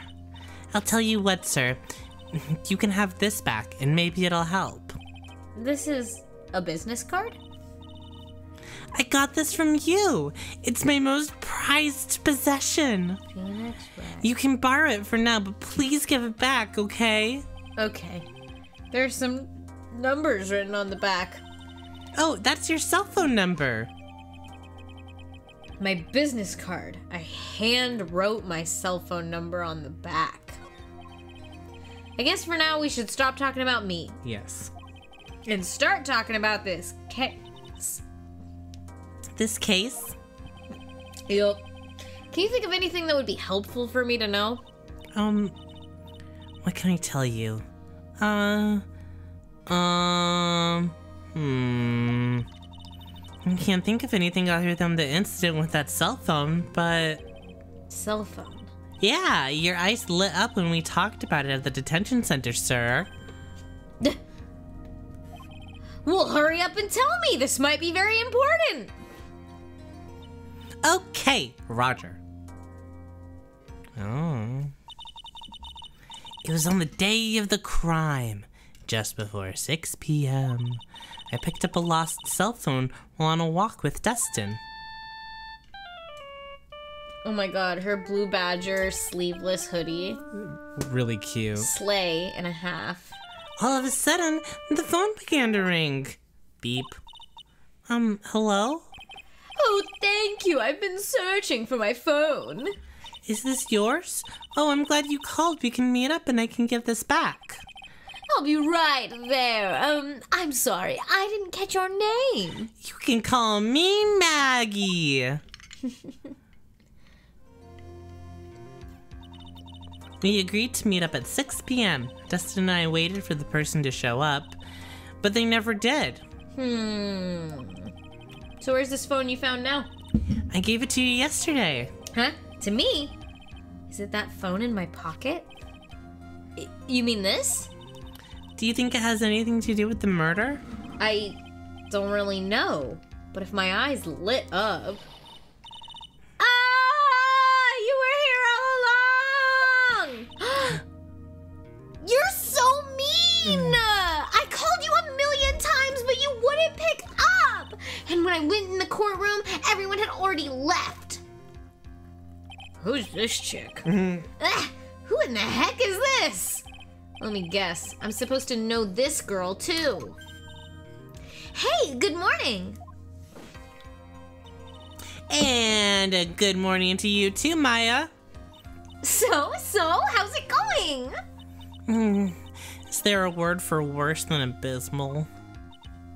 I'll tell you what, sir. You can have this back, and maybe it'll help. This is a business card? I got this from you. It's my most prized possession. Phoenix Wright. You can borrow it for now, but please give it back, okay? Okay. There's some numbers written on the back. Oh, that's your cell phone number. My business card. I hand wrote my cell phone number on the back. I guess for now we should stop talking about me. Yes. And start talking about this case. This case? Yup. Can you think of anything that would be helpful for me to know? What can I tell you? I can't think of anything other than the incident with that cell phone, but... Cell phone? Yeah, your eyes lit up when we talked about it at the detention center, sir. Well, hurry up and tell me! This might be very important! Okay, Roger. Oh. It was on the day of the crime, just before 6 p.m. I picked up a lost cell phone while on a walk with Dustin. Oh my god, her blue badger sleeveless hoodie. Really cute. Sleigh and a half. All of a sudden, the phone began to ring. Beep. Hello? Oh, thank you. I've been searching for my phone. Is this yours? Oh, I'm glad you called. We can meet up and I can give this back. I'll be right there. I'm sorry. I didn't catch your name. You can call me Maggie. We agreed to meet up at 6 p.m. Dustin and I waited for the person to show up, but they never did. So where's this phone you found now? I gave it to you yesterday. Huh? To me? Is it that phone in my pocket? You mean this? Do you think it has anything to do with the murder? I don't really know, but if my eyes lit up... Ah! You were here all along! You're so mean! I called you 1,000,000 times, but you wouldn't pick up! And when I went in the courtroom, everyone had already left. Who's this chick? Who in the heck is this? Let me guess. I'm supposed to know this girl, too. Hey, good morning. And a good morning to you too, Maya. So, how's it going? Is there a word for worse than abysmal?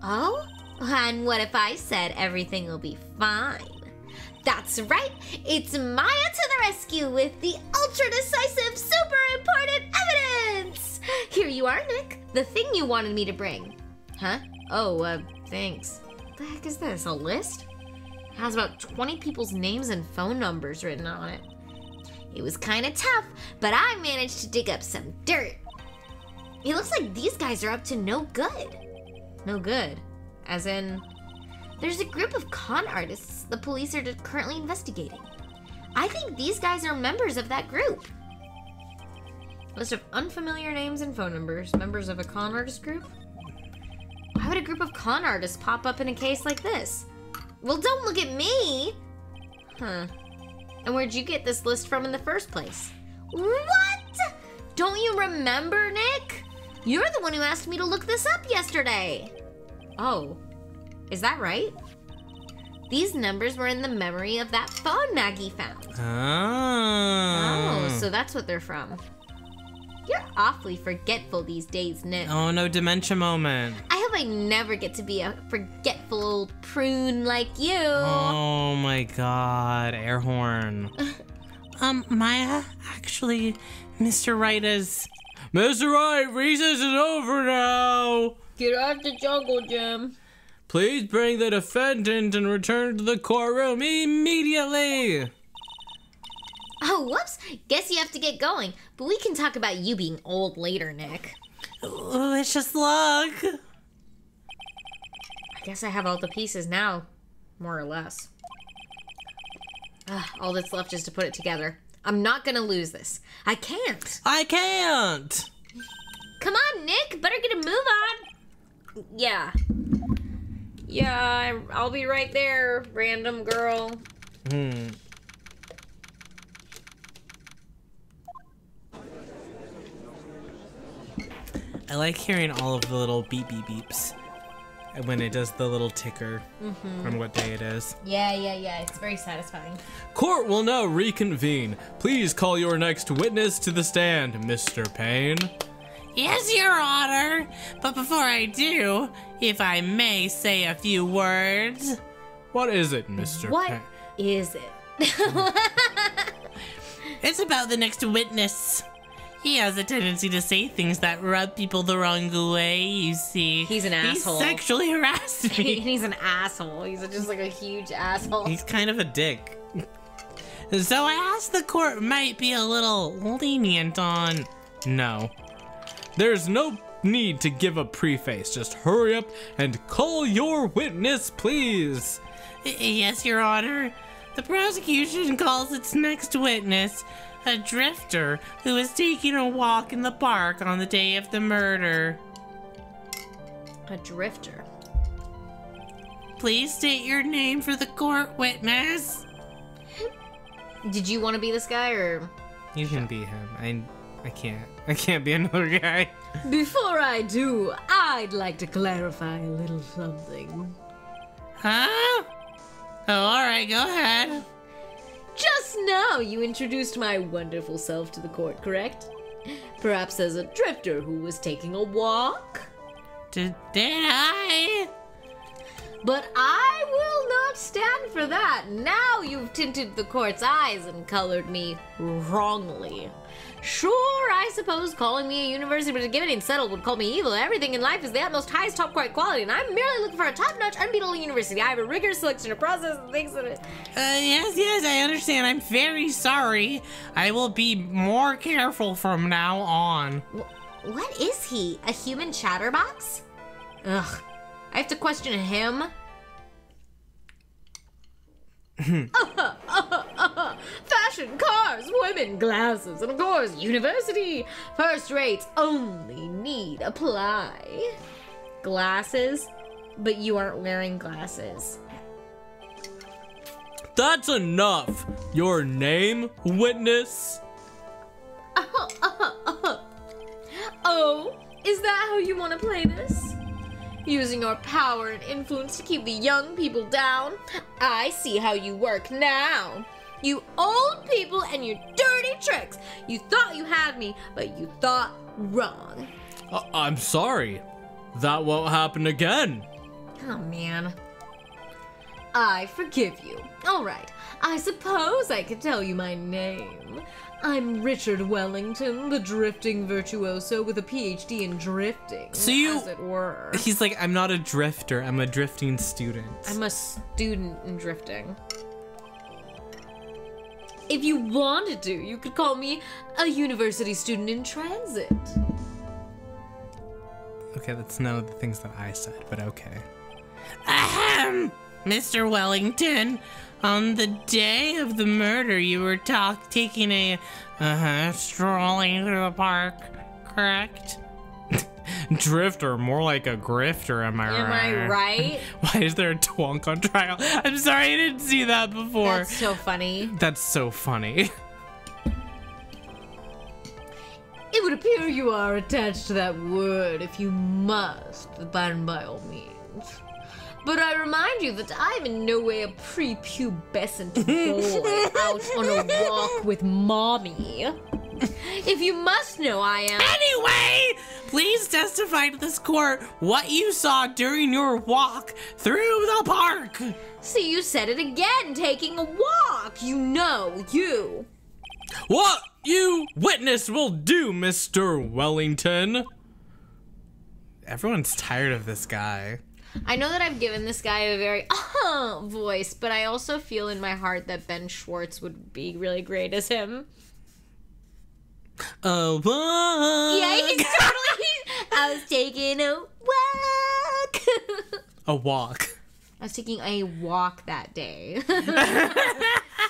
Oh? And what if I said everything will be fine? That's right, it's Maya to the rescue with the ultra-decisive, super important evidence! Here you are, Nick, the thing you wanted me to bring. Huh? Oh, thanks. What the heck is this, a list? It has about 20 people's names and phone numbers written on it. It was kinda tough, but I managed to dig up some dirt. It looks like these guys are up to no good. No good? As in... There's a group of con artists the police are currently investigating. I think these guys are members of that group. List of unfamiliar names and phone numbers. Members of a con artist group? Why would a group of con artists pop up in a case like this? Well, don't look at me! Huh. And where'd you get this list from in the first place? What? Don't you remember, Nick? You're the one who asked me to look this up yesterday. Oh. Is that right? These numbers were in the memory of that phone Maggie found. Oh, so that's what they're from. You're awfully forgetful these days, Nick. Oh, no dementia moment. I hope I never get to be a forgetful old prune like you. Oh my god, air horn. Maya, actually, Mr. Wright is... Mr. Wright, recess is over now. Get out the jungle gym. Please bring the defendant and return to the courtroom immediately. Oh, whoops. Guess you have to get going. But we can talk about you being old later, Nick. Wish us luck. I guess I have all the pieces now. More or less. All that's left is to put it together. I'm not gonna lose this. I can't. I can't. Come on, Nick. Better get a move on. Yeah. Yeah, I'll be right there, random girl. I like hearing all of the little beep beep beeps when it does the little ticker on what day it is. Yeah. It's very satisfying. Court will now reconvene. Please call your next witness to the stand, Mr. Payne. Yes, Your Honor. But before I do, if I may say a few words. What is it, Mr. Payne? What is it? It's about the next witness. He has a tendency to say things that rub people the wrong way, you see. He's an asshole. He sexually harassed me. He's an asshole. He's just like a huge asshole. He's kind of a dick. So I asked the court might be a little lenient on... No. There's no need to give a preface. Just hurry up and call your witness, please. Yes, Your Honor. The prosecution calls its next witness a drifter who was taking a walk in the park on the day of the murder. A drifter? Please state your name for the court, witness. Did you want to be this guy, or...? You can be him. I can't be another guy. Before I do, I'd like to clarify a little something. Huh? Oh, alright, go ahead. Just now you introduced my wonderful self to the court, correct? Perhaps as a drifter who was taking a walk? Did I? But I will not stand for that. Now you've tinted the court's eyes and colored me wrongly. Sure, I suppose calling me a university was given and settled would call me evil. Everything in life is the utmost highest top quality, and I'm merely looking for a top-notch, unbeatable university. I have a rigorous selection of process and things in it. Yes, I understand. I'm very sorry. I will be more careful from now on. What is he? A human chatterbox? Ugh. I have to question him? Fashion, cars, women, glasses, and of course, university. First rates only need apply. Glasses? But you aren't wearing glasses. That's enough. Your name, witness? Oh, is that how you want to play this? Using your power and influence to keep the young people down? I see how you work now. You old people and your dirty tricks. You thought you had me, but you thought wrong. I'm sorry. That won't happen again. Oh, man. I forgive you. All right, I suppose I could tell you my name. I'm Richard Wellington, the drifting virtuoso with a PhD in drifting, So you- as it were. He's like, I'm not a drifter, I'm a drifting student. I'm a student in drifting. If you wanted to, you could call me a university student in transit. Okay, that's none of the things that I said, but okay. Ahem! Mr. Wellington, on the day of the murder, you were taking a, strolling through the park, correct? Drifter, more like a grifter, am I right? Am I right? Why is there a twonk on trial? I'm sorry, I didn't see that before. That's so funny. That's so funny. It would appear you are attached to that word if you must, then by all means. But I remind you that I'm in no way a prepubescent boy out on a walk with mommy. If you must know, I am... Anyway, please testify to this court what you saw during your walk through the park. See, you said it again, taking a walk. You know, you. What you witness will do, Mr. Wellington. Everyone's tired of this guy. I know that I've given this guy a very voice, but I also feel in my heart that Ben Schwartz would be really great as him. A walk. Yeah, he's totally... I was taking a walk. A walk. I was taking a walk that day.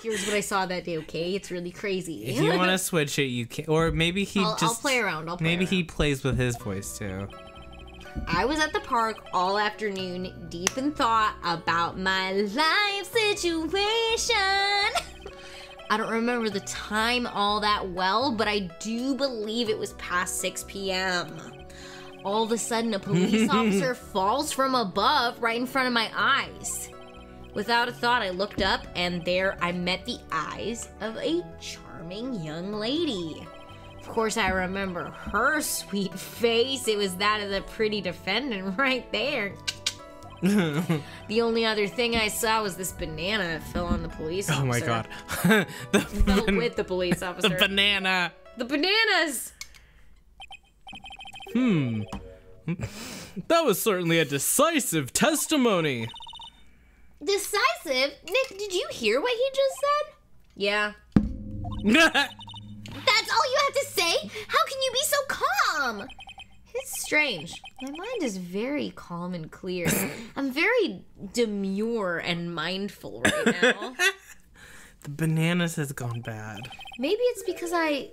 Here's what I saw that day, okay? It's really crazy. If you want to switch it, you can. Or maybe he I'll play around. Maybe he plays with his voice too. I was at the park all afternoon, deep in thought about my life situation. I don't remember the time all that well, but I do believe it was past 6 p.m. All of a sudden, a police officer falls from above right in front of my eyes. Without a thought, I looked up, and there I met the eyes of a charming young lady. Of course, I remember her sweet face. It was that of the pretty defendant right there. The only other thing I saw was this banana that fell on the police officer. Oh my god. Fell with the police officer. The banana. The bananas! That was certainly a decisive testimony. Decisive? Nick, did you hear what he just said? Yeah. That's all you have to say? How can you be so calm? It's strange. My mind is very calm and clear. I'm very demure and mindful right now. The bananas has gone bad. Maybe it's because I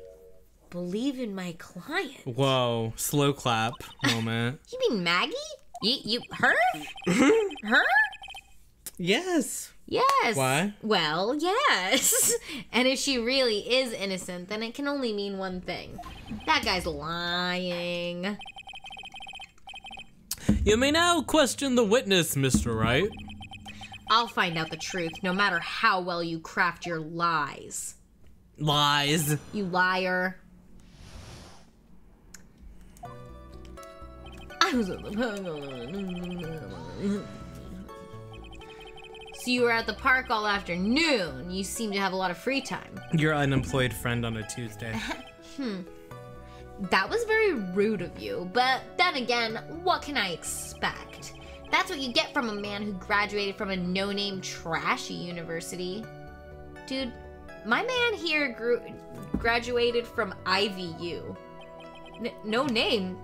believe in my client. Whoa, slow clap moment. You mean Maggie? You her? Her? Yes. Yes. Why? Well, yes. And if she really is innocent, then it can only mean one thing. That guy's lying. You may now question the witness, Mr. Wright. I'll find out the truth, no matter how well you craft your lies. Lies. You liar. I was at the So you were at the park all afternoon. You seem to have a lot of free time. Your unemployed friend on a Tuesday. That was very rude of you, but then again, what can I expect? That's what you get from a man who graduated from a no-name trashy university. Dude, my man here graduated from IVU. No name?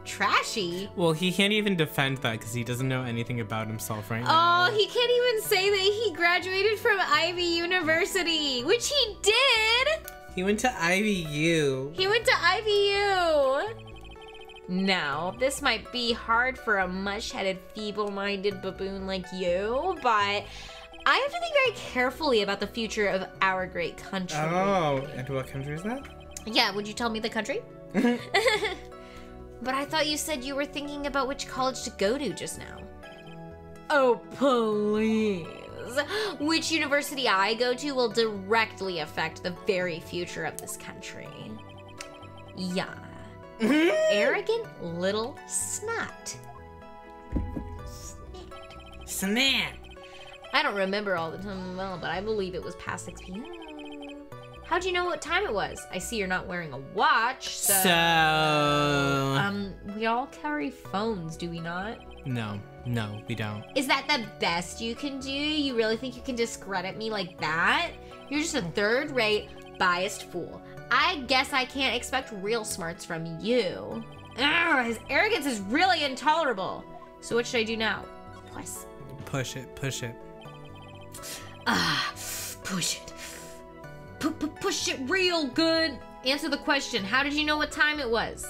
Trashy? Well, he can't even defend that because he doesn't know anything about himself right now. Oh, he can't even say that he graduated from Ivy University, which he did! He went to IVU. He went to IVU! Now, this might be hard for a mush-headed, feeble-minded baboon like you, but I have to think very carefully about the future of our great country. Oh, and what country is that? Yeah, would you tell me the country? But I thought you said you were thinking about which college to go to just now. Oh, please. Which university I go to will directly affect the very future of this country. Yeah. Arrogant little snot. Snap. I don't remember all the time well, but I believe it was past 6 p.m. How'd you know what time it was? I see you're not wearing a watch, so... we all carry phones, do we not? No, we don't. Is that the best you can do? You really think you can discredit me like that? You're just a third-rate, biased fool. I guess I can't expect real smarts from you. Ugh, his arrogance is really intolerable. So what should I do now? Push it. Push it. Push it real good. Answer the question. How did you know what time it was?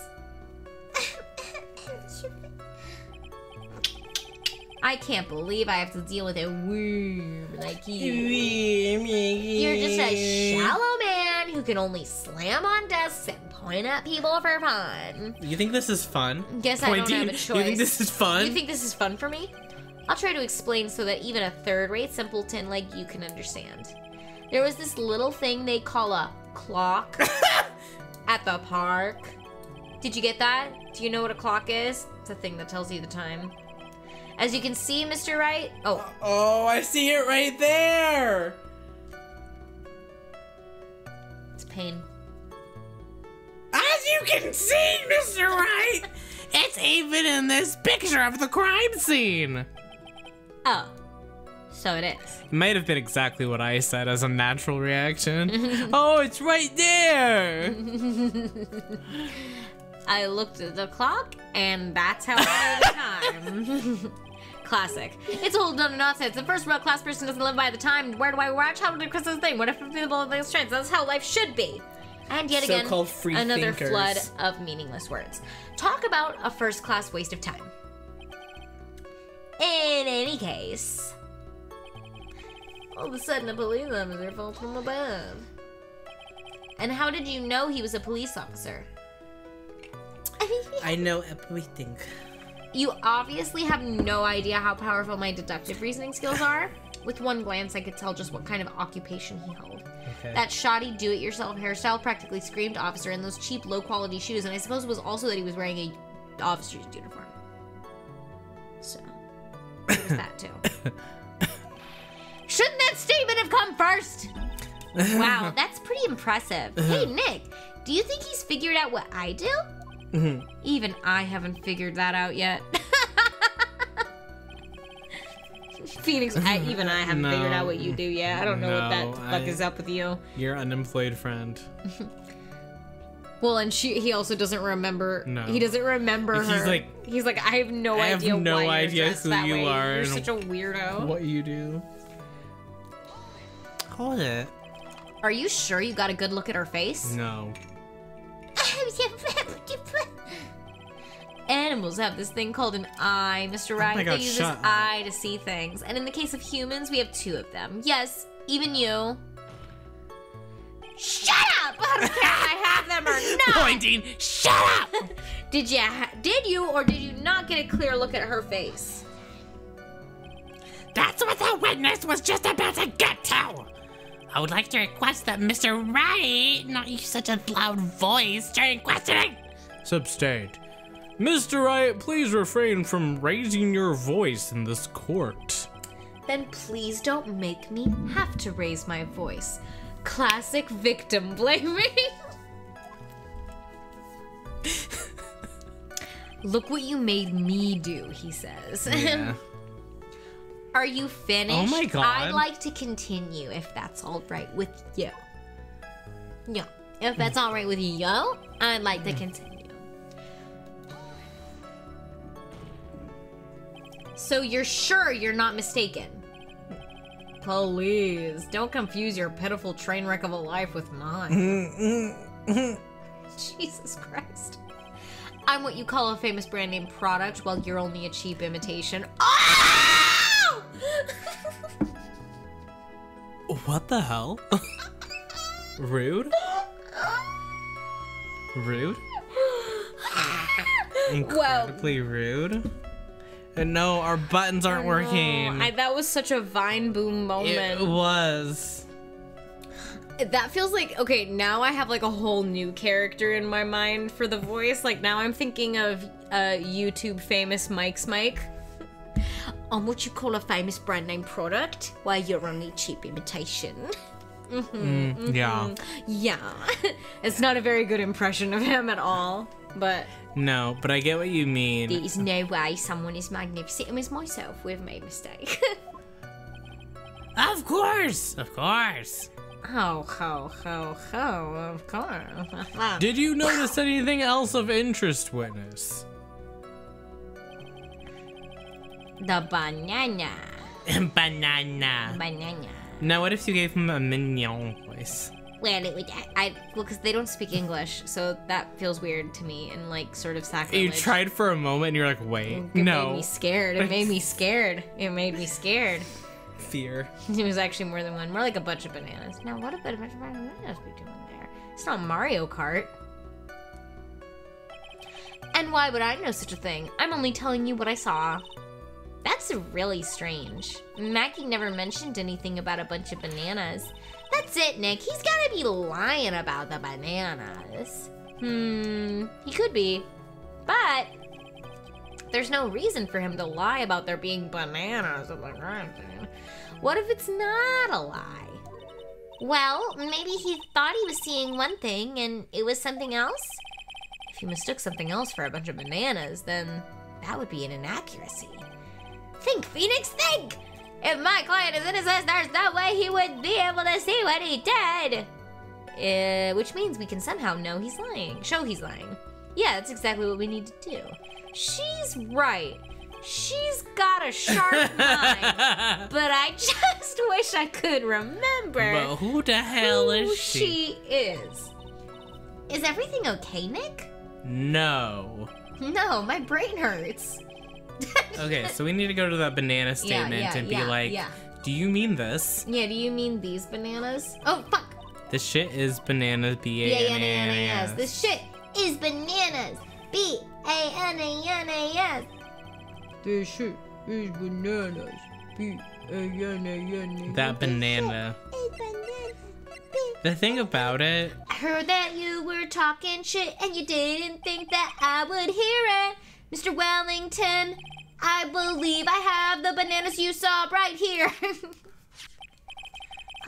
I can't believe I have to deal with a worm like you. You're just a shallow man who can only slam on desks and point at people for fun. You think this is fun? Guess I don't have a choice. You think this is fun? You think this is fun for me? I'll try to explain so that even a third-rate simpleton like you can understand. There was this little thing they call a clock at the park. Did you get that? Do you know what a clock is? It's a thing that tells you the time. As you can see, Mr. Wright... Oh, I see it right there! It's pain. As you can see, Mr. Wright, it's even in this picture of the crime scene. Oh, so it is. It might have been exactly what I said as a natural reaction. Oh, it's right there! I looked at the clock, and that's how I know the time. Classic. It's a whole ton of nonsense. The first world-class person doesn't live by the time. Where do I watch? How do I cross this thing? What if people things trends? That's how life should be. And yet again, another flood of meaningless words. Talk about a first-class waste of time. In any case, all of a sudden a police officer falls from above. And how did you know he was a police officer? I know everything. You obviously have no idea how powerful my deductive reasoning skills are. With one glance, I could tell just what kind of occupation he held. Okay. That shoddy do-it-yourself hairstyle practically screamed officer, and those cheap, low-quality shoes, and I suppose it was also that he was wearing a officer's uniform. So, it was that too. Shouldn't that statement have come first? Wow, that's pretty impressive. Hey, Nick, do you think he's figured out what I do? Even I haven't figured that out yet. Phoenix, even I haven't figured out what you do yet. I don't know what that fuck is up with you. Your unemployed friend. Well, and he also doesn't remember. No. He doesn't remember her. He's like, I have no idea why you're dressed that way. You're such a weirdo. What you do. Hold it. Are you sure you got a good look at her face? No. Animals have this thing called an eye, Mr. Wright. They use this eye to see things. And in the case of humans, we have two of them. Yes, even you. Shut up! I don't care if I have them or not! Pointing, shut up! Did you or did you not get a clear look at her face? That's what the witness was just about to get to! I would like to request that Mr. Wright not use such a loud voice during questioning. Substained. Mr. Wright, please refrain from raising your voice in this court. then please don't make me have to raise my voice. Classic victim blaming. Look what you made me do, he says. Yeah. Are you finished? Oh my God. I'd like to continue if that's all right with you. Yeah. If that's all right with you, I'd like to continue. So you're sure you're not mistaken? Please, don't confuse your pitiful train wreck of a life with mine. Jesus Christ. I'm what you call a famous brand name product, while you're only a cheap imitation. Oh! What the hell? Rude? Rude? Incredibly rude? And no, our buttons aren't working. That was such a Vine boom moment. It was. That feels like, okay, now I have like a whole new character in my mind for the voice. Like now I'm thinking of YouTube famous Mike's Mike. On what you call a famous brand name product, while you're only cheap imitation. Yeah. Yeah. It's not a very good impression of him at all, but... No, but I get what you mean. There's no way someone as magnificent as myself would have made a mistake. Of course. Of course. Of course. Did you notice anything else of interest, witness? The banana. Banana. Banana. Now, what if you gave him a mignon voice? Well, it would, well, because they don't speak English, so that feels weird to me and like sort of sacrilege. You tried for a moment and you're like, wait, It no. made me scared. It made me scared. It made me scared. Fear. It was actually more than one. More like a bunch of bananas. Now, what a bunch of bananas we doing there? It's not Mario Kart. And why would I know such a thing? I'm only telling you what I saw. That's really strange. Mackie never mentioned anything about a bunch of bananas. That's it, Nick. He's gotta be lying about the bananas. He could be. But there's no reason for him to lie about there being bananas in the quarantine. What if it's not a lie? Well, maybe he thought he was seeing one thing and it was something else? If he mistook something else for a bunch of bananas, then that would be an inaccuracy. Think, Phoenix, think! If my client is innocent, there's no way he would be able to see what he did! Which means we can somehow know he's lying. Show he's lying. Yeah, that's exactly what we need to do. She's right. She's got a sharp mind. But I just wish I could remember. But who the hell who is she? she is. Is everything okay, Nick? No. No, my brain hurts. Okay, so we need to go to that banana statement and be like, do you mean this? Yeah, do you mean these bananas? Oh, fuck. This shit is bananas, B-A-N-A-N-A-S. This shit is bananas. B-A-N-A-N-A-S. This shit is bananas. B-A-N-A-N-A-S. That banana. The thing about it... I heard that you were talking shit and you didn't think that I would hear it. Mr. Wellington, I believe I have the bananas you saw right here.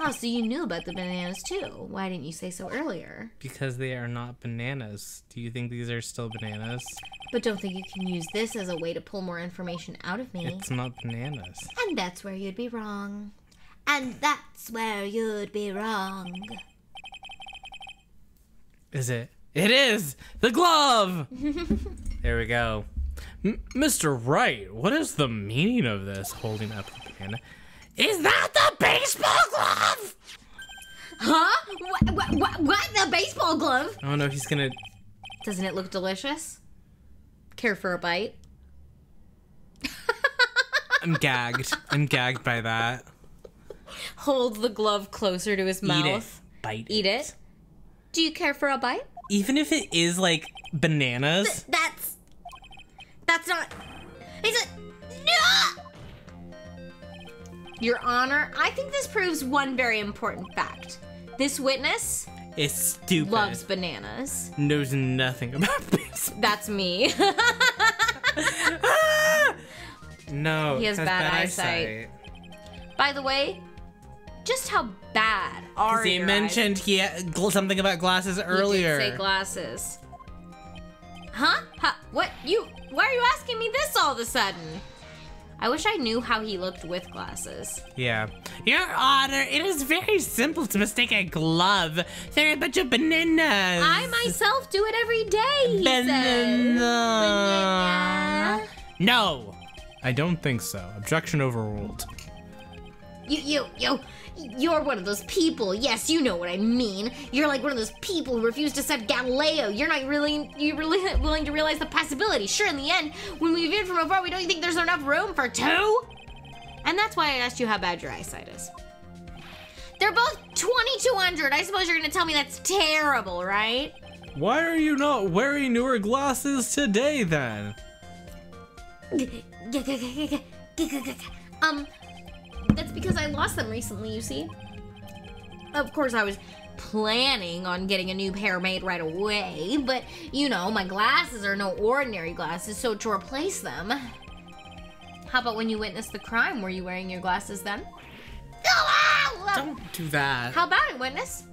Oh, so you knew about the bananas too. Why didn't you say so earlier? Because they are not bananas. Do you think these are still bananas? But don't think you can use this as a way to pull more information out of me. It's not bananas. And that's where you'd be wrong. And that's where you'd be wrong. Is it? It is! The glove! There we go. Mr. Wright, what is the meaning of this holding up the banana? Is that the baseball glove? Huh? What? The baseball glove? Oh no, he's gonna... Doesn't it look delicious? Care for a bite? I'm gagged. I'm gagged by that. Hold the glove closer to his mouth. Eat it. Bite Eat it. Do you care for a bite? Even if it is like bananas. That's not. It's a. No! Your Honor, I think this proves one very important fact. This witness It's stupid. loves bananas. Knows nothing about baseball. That's me. No. He has it bad eyesight. By the way, just how bad are He your mentioned something about glasses earlier. He did say glasses. Huh? What? Why are you asking me this all of a sudden? I wish I knew how he looked with glasses. Yeah. Your Honor, it is very simple to mistake a glove. They're a bunch of bananas. I myself do it every day, he says. Banana. Banana. No. I don't think so. Objection overruled. You're one of those people. Yes, you know what I mean. You're like one of those people who refuse to accept Galileo. You're really willing to realize the possibility. Sure, in the end, when we viewed from afar, we don't think there's enough room for two. And that's why I asked you how bad your eyesight is. They're both 2200. I suppose you're gonna tell me that's terrible, right? Why are you not wearing newer glasses today then? That's because I lost them recently, you see. Of course, I was planning on getting a new pair made right away, but, you know, my glasses are no ordinary glasses, so to replace them... How about when you witnessed the crime? Were you wearing your glasses then? Don't do that. How about it, witness?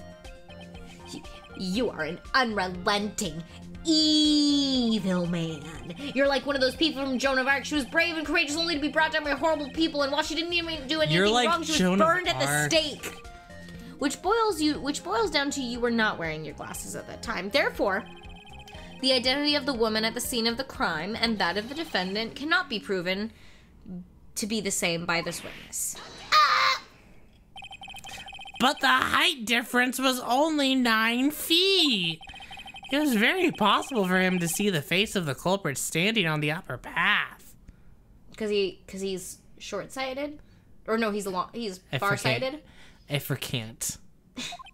You are an unrelenting, evil man. You're like one of those people from Joan of Arc. She was brave and courageous only to be brought down by horrible people, and while she didn't even do anything You're like wrong, she was Joan of burned at the Arc. stake. Which boils down to you were not wearing your glasses at that time. Therefore, the identity of the woman at the scene of the crime and that of the defendant cannot be proven to be the same by this witness. But the height difference was only 9 feet. It was very possible for him to see the face of the culprit standing on the upper path. Because he's short-sighted? Or no, he's far-sighted? I can't.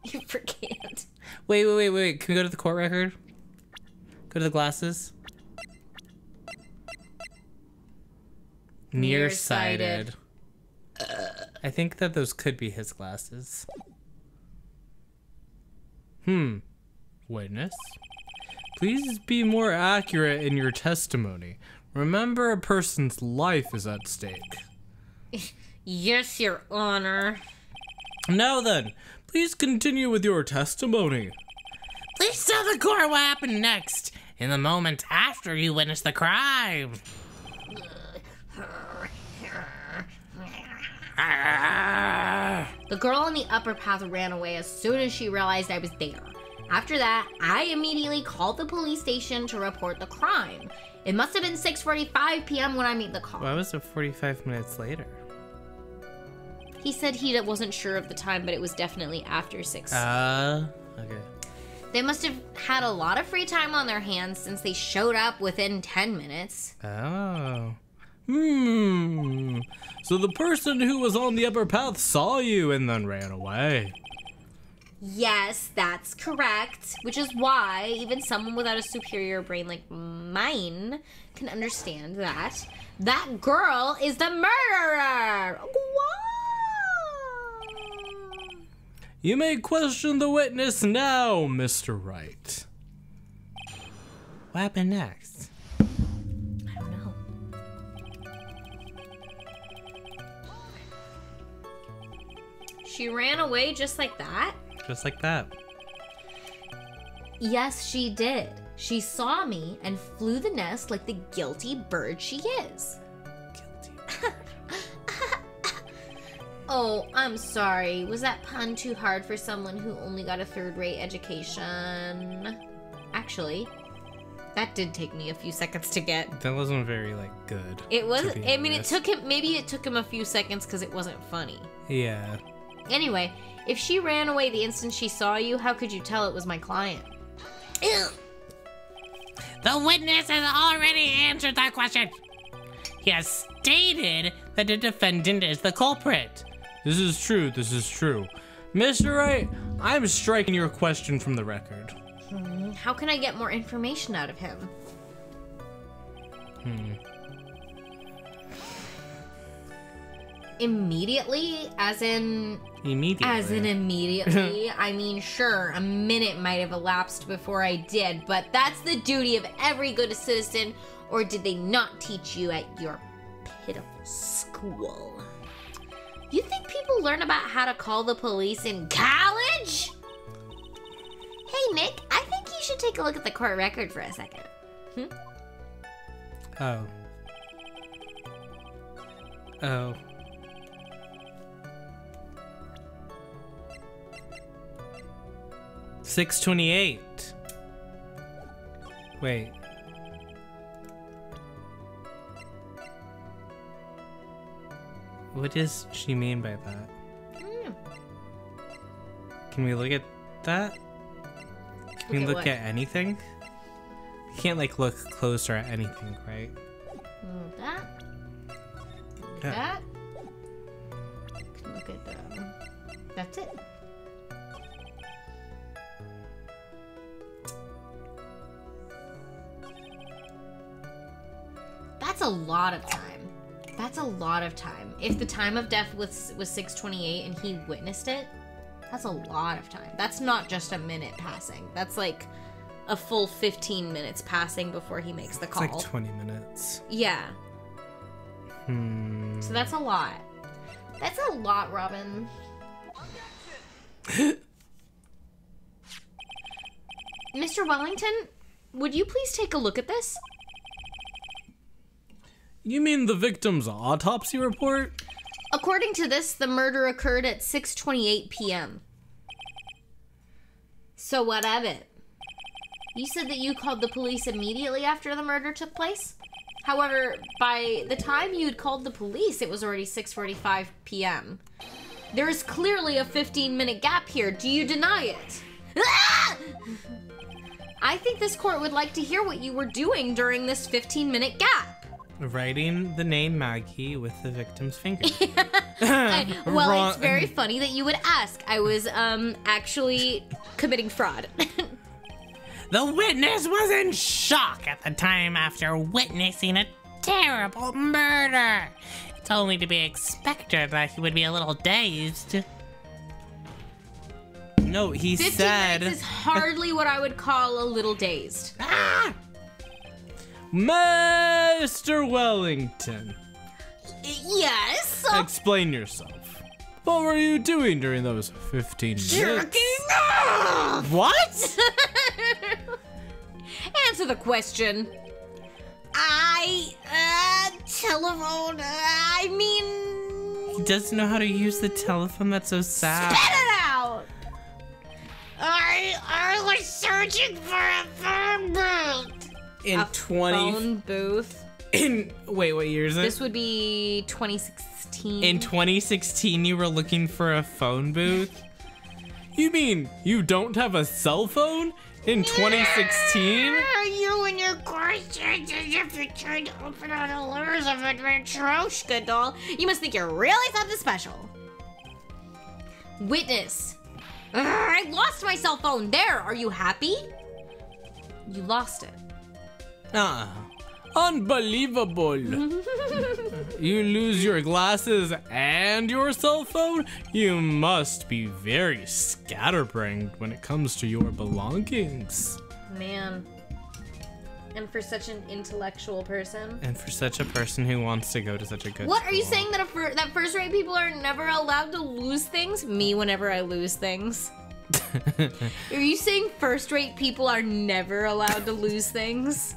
You can't. Wait. Can we go to the court record? Go to the glasses. Nearsighted. I think that those could be his glasses. Witness? Please be more accurate in your testimony. Remember, a person's life is at stake. Yes, Your Honor. Now then, please continue with your testimony. Please tell the court what happened next, in the moment after you witnessed the crime. The girl on the upper path ran away as soon as she realized I was there. After that, I immediately called the police station to report the crime. It must have been 6:45 p.m. when I made the call. Why was it 45 minutes later? He said he wasn't sure of the time, but it was definitely after 6. Okay. They must have had a lot of free time on their hands since they showed up within 10 minutes. Oh. So the person who was on the upper path saw you and then ran away. Yes, that's correct. Which is why even someone without a superior brain like mine can understand that that girl is the murderer. Wow. You may question the witness now, Mr. Wright. What happened next? I don't know. She ran away just like that? Just like that. Yes, she did. She saw me and flew the nest like the guilty bird she is. Guilty. Oh, I'm sorry. Was that pun too hard for someone who only got a third-rate education? Actually, that did take me a few seconds to get. That wasn't very, good. It was, to be I mean, honest. maybe it took him a few seconds because it wasn't funny. Yeah. Anyway, if she ran away the instant she saw you, how could you tell it was my client? Ew. The witness has already answered that question. He has stated that the defendant is the culprit. This is true. Mr. Wright, I'm striking your question from the record. How can I get more information out of him? Immediately? As in immediately? I mean, sure, a minute might have elapsed before I did, but that's the duty of every good citizen, or did they not teach you at your pitiful school? You think people learn about how to call the police in college? Hey, Nick, I think you should take a look at the court record for a second. Oh. Oh. $6.28. Wait. What does she mean by that? Can we look at that? Can we look at anything? You can't like look closer at anything, right? That. Yeah. That. Can look at the. That's it. That's a lot of time. That's a lot of time. If the time of death was 6:28 and he witnessed it, that's a lot of time. That's not just a minute passing. That's like a full 15 minutes passing before he makes the call. It's like 20 minutes. Yeah. So that's a lot. That's a lot, Robin. Mr. Wellington, would you please take a look at this? You mean the victim's autopsy report? According to this, the murder occurred at 6:28 p.m. So what of it? You said that you called the police immediately after the murder took place? However, by the time you'd called the police, it was already 6:45 p.m. There is clearly a 15-minute gap here. Do you deny it? Ah! I think this court would like to hear what you were doing during this 15-minute gap. Writing the name Maggie with the victim's finger. Well, Wrong. it's very funny that you would ask. I was actually committing fraud. The witness was in shock at the time after witnessing a terrible murder. It's only to be expected that he would be a little dazed. No, he 15 said. minutes is hardly what I would call a little dazed. Ah! Mr. Wellington, Yes. explain yourself. What were you doing during those 15 minutes? Jerking off. What? Answer the question. Telephone. I mean. He doesn't know how to use the telephone. That's so sad. Spit it out. I was searching for a phone booth. In Phone booth. Wait, what year is it? This would be 2016. In 2016, you were looking for a phone booth? You mean you don't have a cell phone in 2016? You and your questions as if you're trying to open all the lures of a Matryoshka doll. You must think you're really something special. Witness. I lost my cell phone. There. Are you happy? You lost it. Unbelievable. You lose your glasses and your cell phone? You must be very scatterbrained when it comes to your belongings. Man. And for such an intellectual person. And for such a person who wants to go to such a good What, are you school. saying that that first-rate people are never allowed to lose things? Me whenever I lose things. Are you saying first-rate people are never allowed to lose things?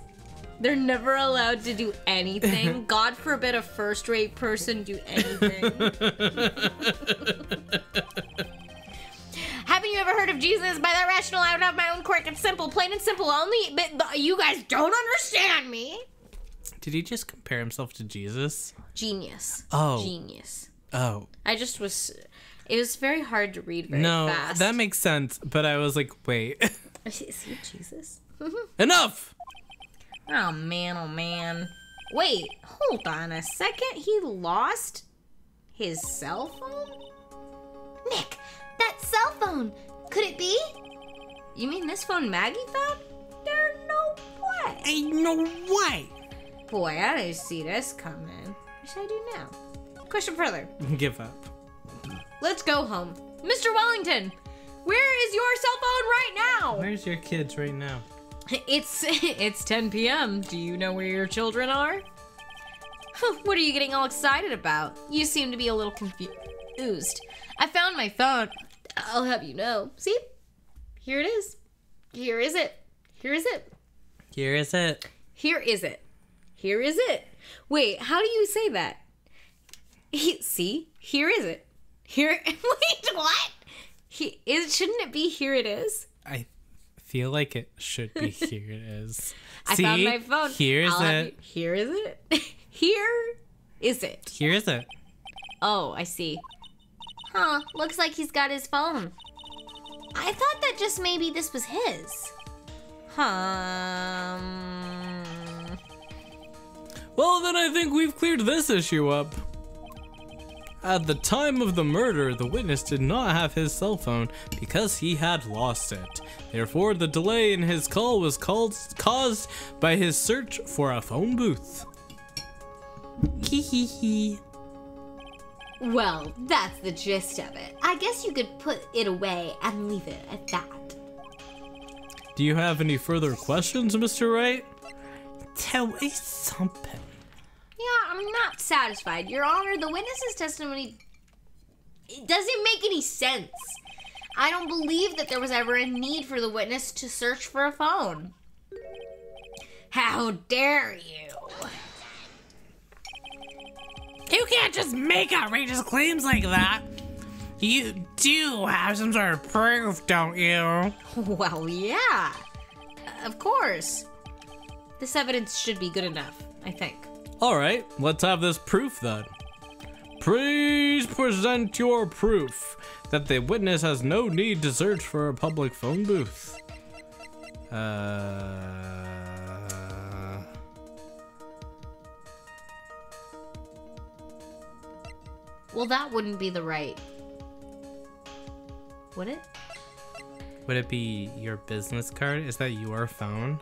They're never allowed to do anything? God forbid a first-rate person do anything. Haven't you ever heard of Jesus? By that rational, I would have my own quirk. It's simple, plain and simple. Only, but you guys don't understand me. Did he just compare himself to Jesus? Genius. Oh. Genius. Oh. I just was... It was very hard to read very No, fast. that makes sense, but I was like, wait. Is he Jesus? Enough! Oh, man, oh, man. Wait, hold on a second. He lost his cell phone? Nick, that cell phone. Could it be? You mean this phone Maggie found? There's no way. Ain't no way. Boy, I didn't see this coming. What should I do now? Question further. Give up. Let's go home. Mr. Wellington, where is your cell phone right now? Where's your kids right now? It's 10 p.m. Do you know where your children are? What are you getting all excited about? You seem to be a little confused. I found my phone. I'll have you know. See? Here it is. Here is it. Here is it. Here is it. Here is it. Here is it. Wait, how do you say that? See? Here is it. Here. Wait, what? Shouldn't it be here it is? I feel like it should be here it is. I found my phone. Here is it. Here is it. Here is it. Here is it. Oh, I see. Huh, looks like he's got his phone. I thought that just maybe this was his. Well, then I think we've cleared this issue up. At the time of the murder, the witness did not have his cell phone because he had lost it. Therefore, the delay in his call was caused by his search for a phone booth. Hee hee hee. Well, that's the gist of it. I guess you could put it away and leave it at that. Do you have any further questions, Mr. Wright? Tell me something. Yeah, I'm not satisfied. Your Honor, the witness's testimony, it doesn't make any sense. I don't believe that there was ever a need for the witness to search for a phone. How dare you? You can't just make outrageous claims like that. You do have some sort of proof, don't you? Well, yeah. Of course. This evidence should be good enough, I think. Alright, let's have this proof then. Please present your proof that the witness has no need to search for a public phone booth. Well, that wouldn't be the right. Would it? Would it be your business card? Is that your phone?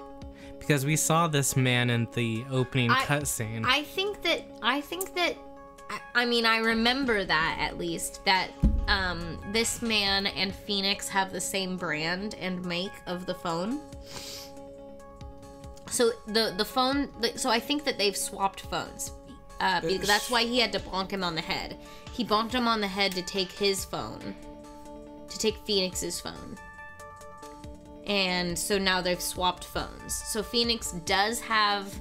Because we saw this man in the opening cutscene. I think that, I mean, I remember that at least, that this man and Phoenix have the same brand and make of the phone. So the phone, so I think that they've swapped phones. Because that's why he had to bonk him on the head. He bonked him on the head to take his phone. To take Phoenix's phone. And so now they've swapped phones. So Phoenix does have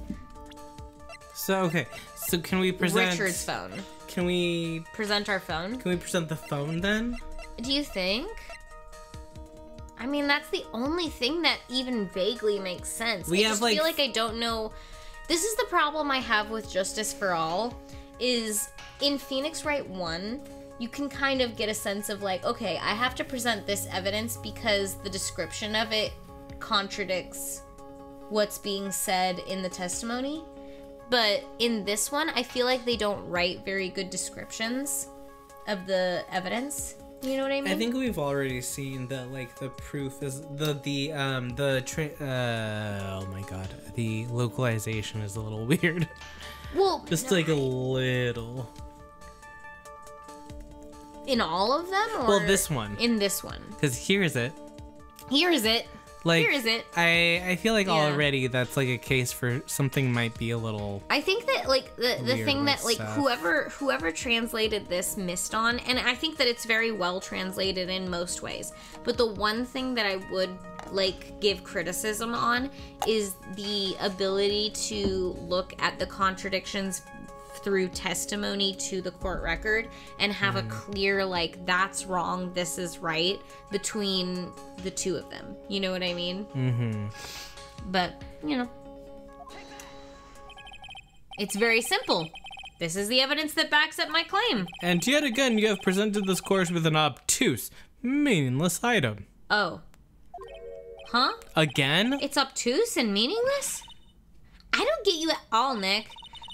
So, okay. So can we present... Richard's phone. Can we... Present our phone? Can we present the phone then? Do you think? I mean, that's the only thing that even vaguely makes sense. I just feel like I don't know... This is the problem I have with Justice for All, is in Phoenix Wright 1, you can kind of get a sense of like, okay, I have to present this evidence because the description of it contradicts what's being said in the testimony. But in this one, I feel like they don't write very good descriptions of the evidence. You know what I mean? I think we've already seen that, like, the proof is oh my god, the localization is a little weird. Well, just like a little. In all of them? Or well, this one. In this one. Because here's it. Here is it. Like, here is it. I feel like already that's like a case for something might be a little. I think that like the thing that like stuff. whoever translated this missed on, and I think that it's very well translated in most ways. But the one thing that I would like give criticism on is the ability to look at the contradictions through testimony to the court record and have a clear like that's wrong, this is right between the two of them. You know what I mean? Mm-hmm. But you know, it's very simple. This is the evidence that backs up my claim. And yet again, you have presented this course with an obtuse, meaningless item. Oh. Huh? Again? It's obtuse and meaningless? I don't get you at all, Nick.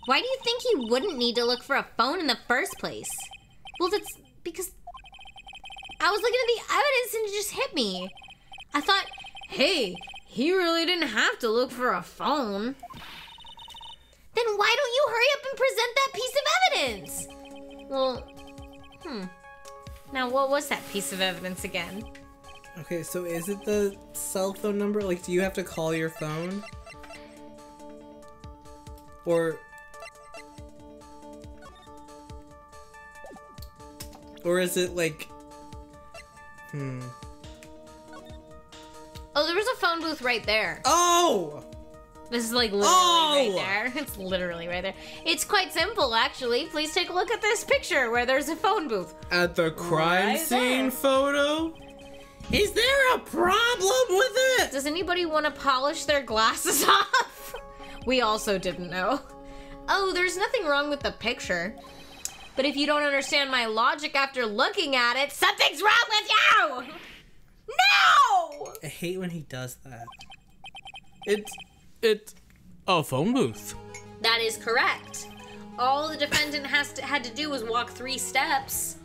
Why do you think he wouldn't need to look for a phone in the first place? Well, that's because I was looking at the evidence and it just hit me. I thought, hey, he really didn't have to look for a phone. Then why don't you hurry up and present that piece of evidence? Well, Now, what was that piece of evidence again? Okay, so is it the cell phone number? Like, do you have to call your phone? Or... Or is it like... Oh, there was a phone booth right there. Oh! This is like literally right there. It's literally right there. It's quite simple, actually. Please take a look at this picture where there's a phone booth. At the crime Right scene there. photo? Is there a problem with it? Does anybody want to polish their glasses off? We also didn't know. Oh, there's nothing wrong with the picture. But if you don't understand my logic after looking at it, something's wrong with you! No! I hate when he does that. It's a phone booth. That is correct. All the defendant had to do was walk 3 steps.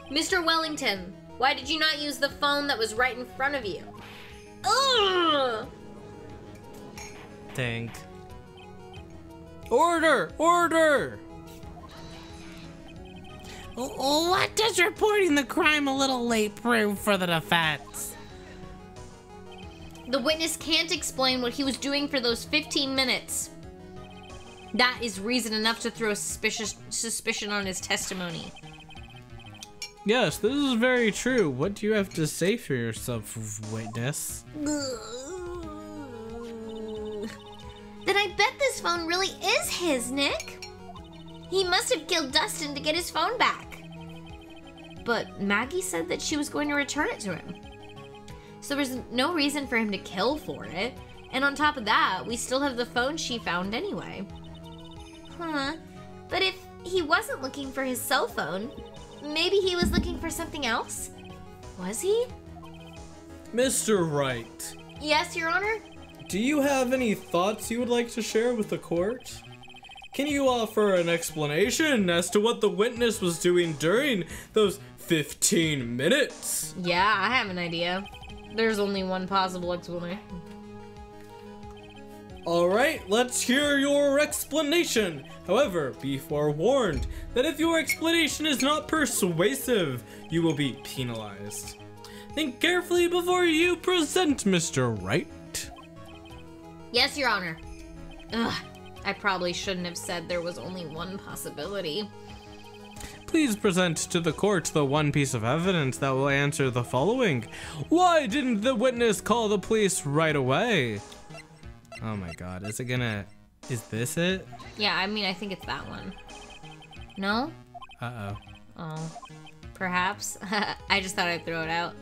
Mr. Wellington, why did you not use the phone that was right in front of you? Ugh! Dang. Order! Order! What does reporting the crime a little late prove for the defense? The witness can't explain what he was doing for those 15 minutes. That is reason enough to throw suspicion on his testimony. Yes, this is very true. What do you have to say for yourself, witness? Then I bet this phone really is his, Nick. He must have killed Dustin to get his phone back. But Maggie said that she was going to return it to him. So there's no reason for him to kill for it. And on top of that, we still have the phone she found anyway. Huh. But if he wasn't looking for his cell phone, maybe he was looking for something else? Was he? Mr. Wright, Yes, Your Honor? do you have any thoughts you would like to share with the court? Can you offer an explanation as to what the witness was doing during those 15 minutes? Yeah, I have an idea. There's only one possible explanation. Alright, let's hear your explanation. However, be forewarned that if your explanation is not persuasive, you will be penalized. Think carefully before you present, Mr. Wright. Yes, Your Honor. Ugh, I probably shouldn't have said there was only one possibility. Please present to the court the one piece of evidence that will answer the following. Why didn't the witness call the police right away? Oh my god, is this it? Yeah, I mean, I think it's that one. No? Uh-oh. Oh, perhaps. I just thought I'd throw it out.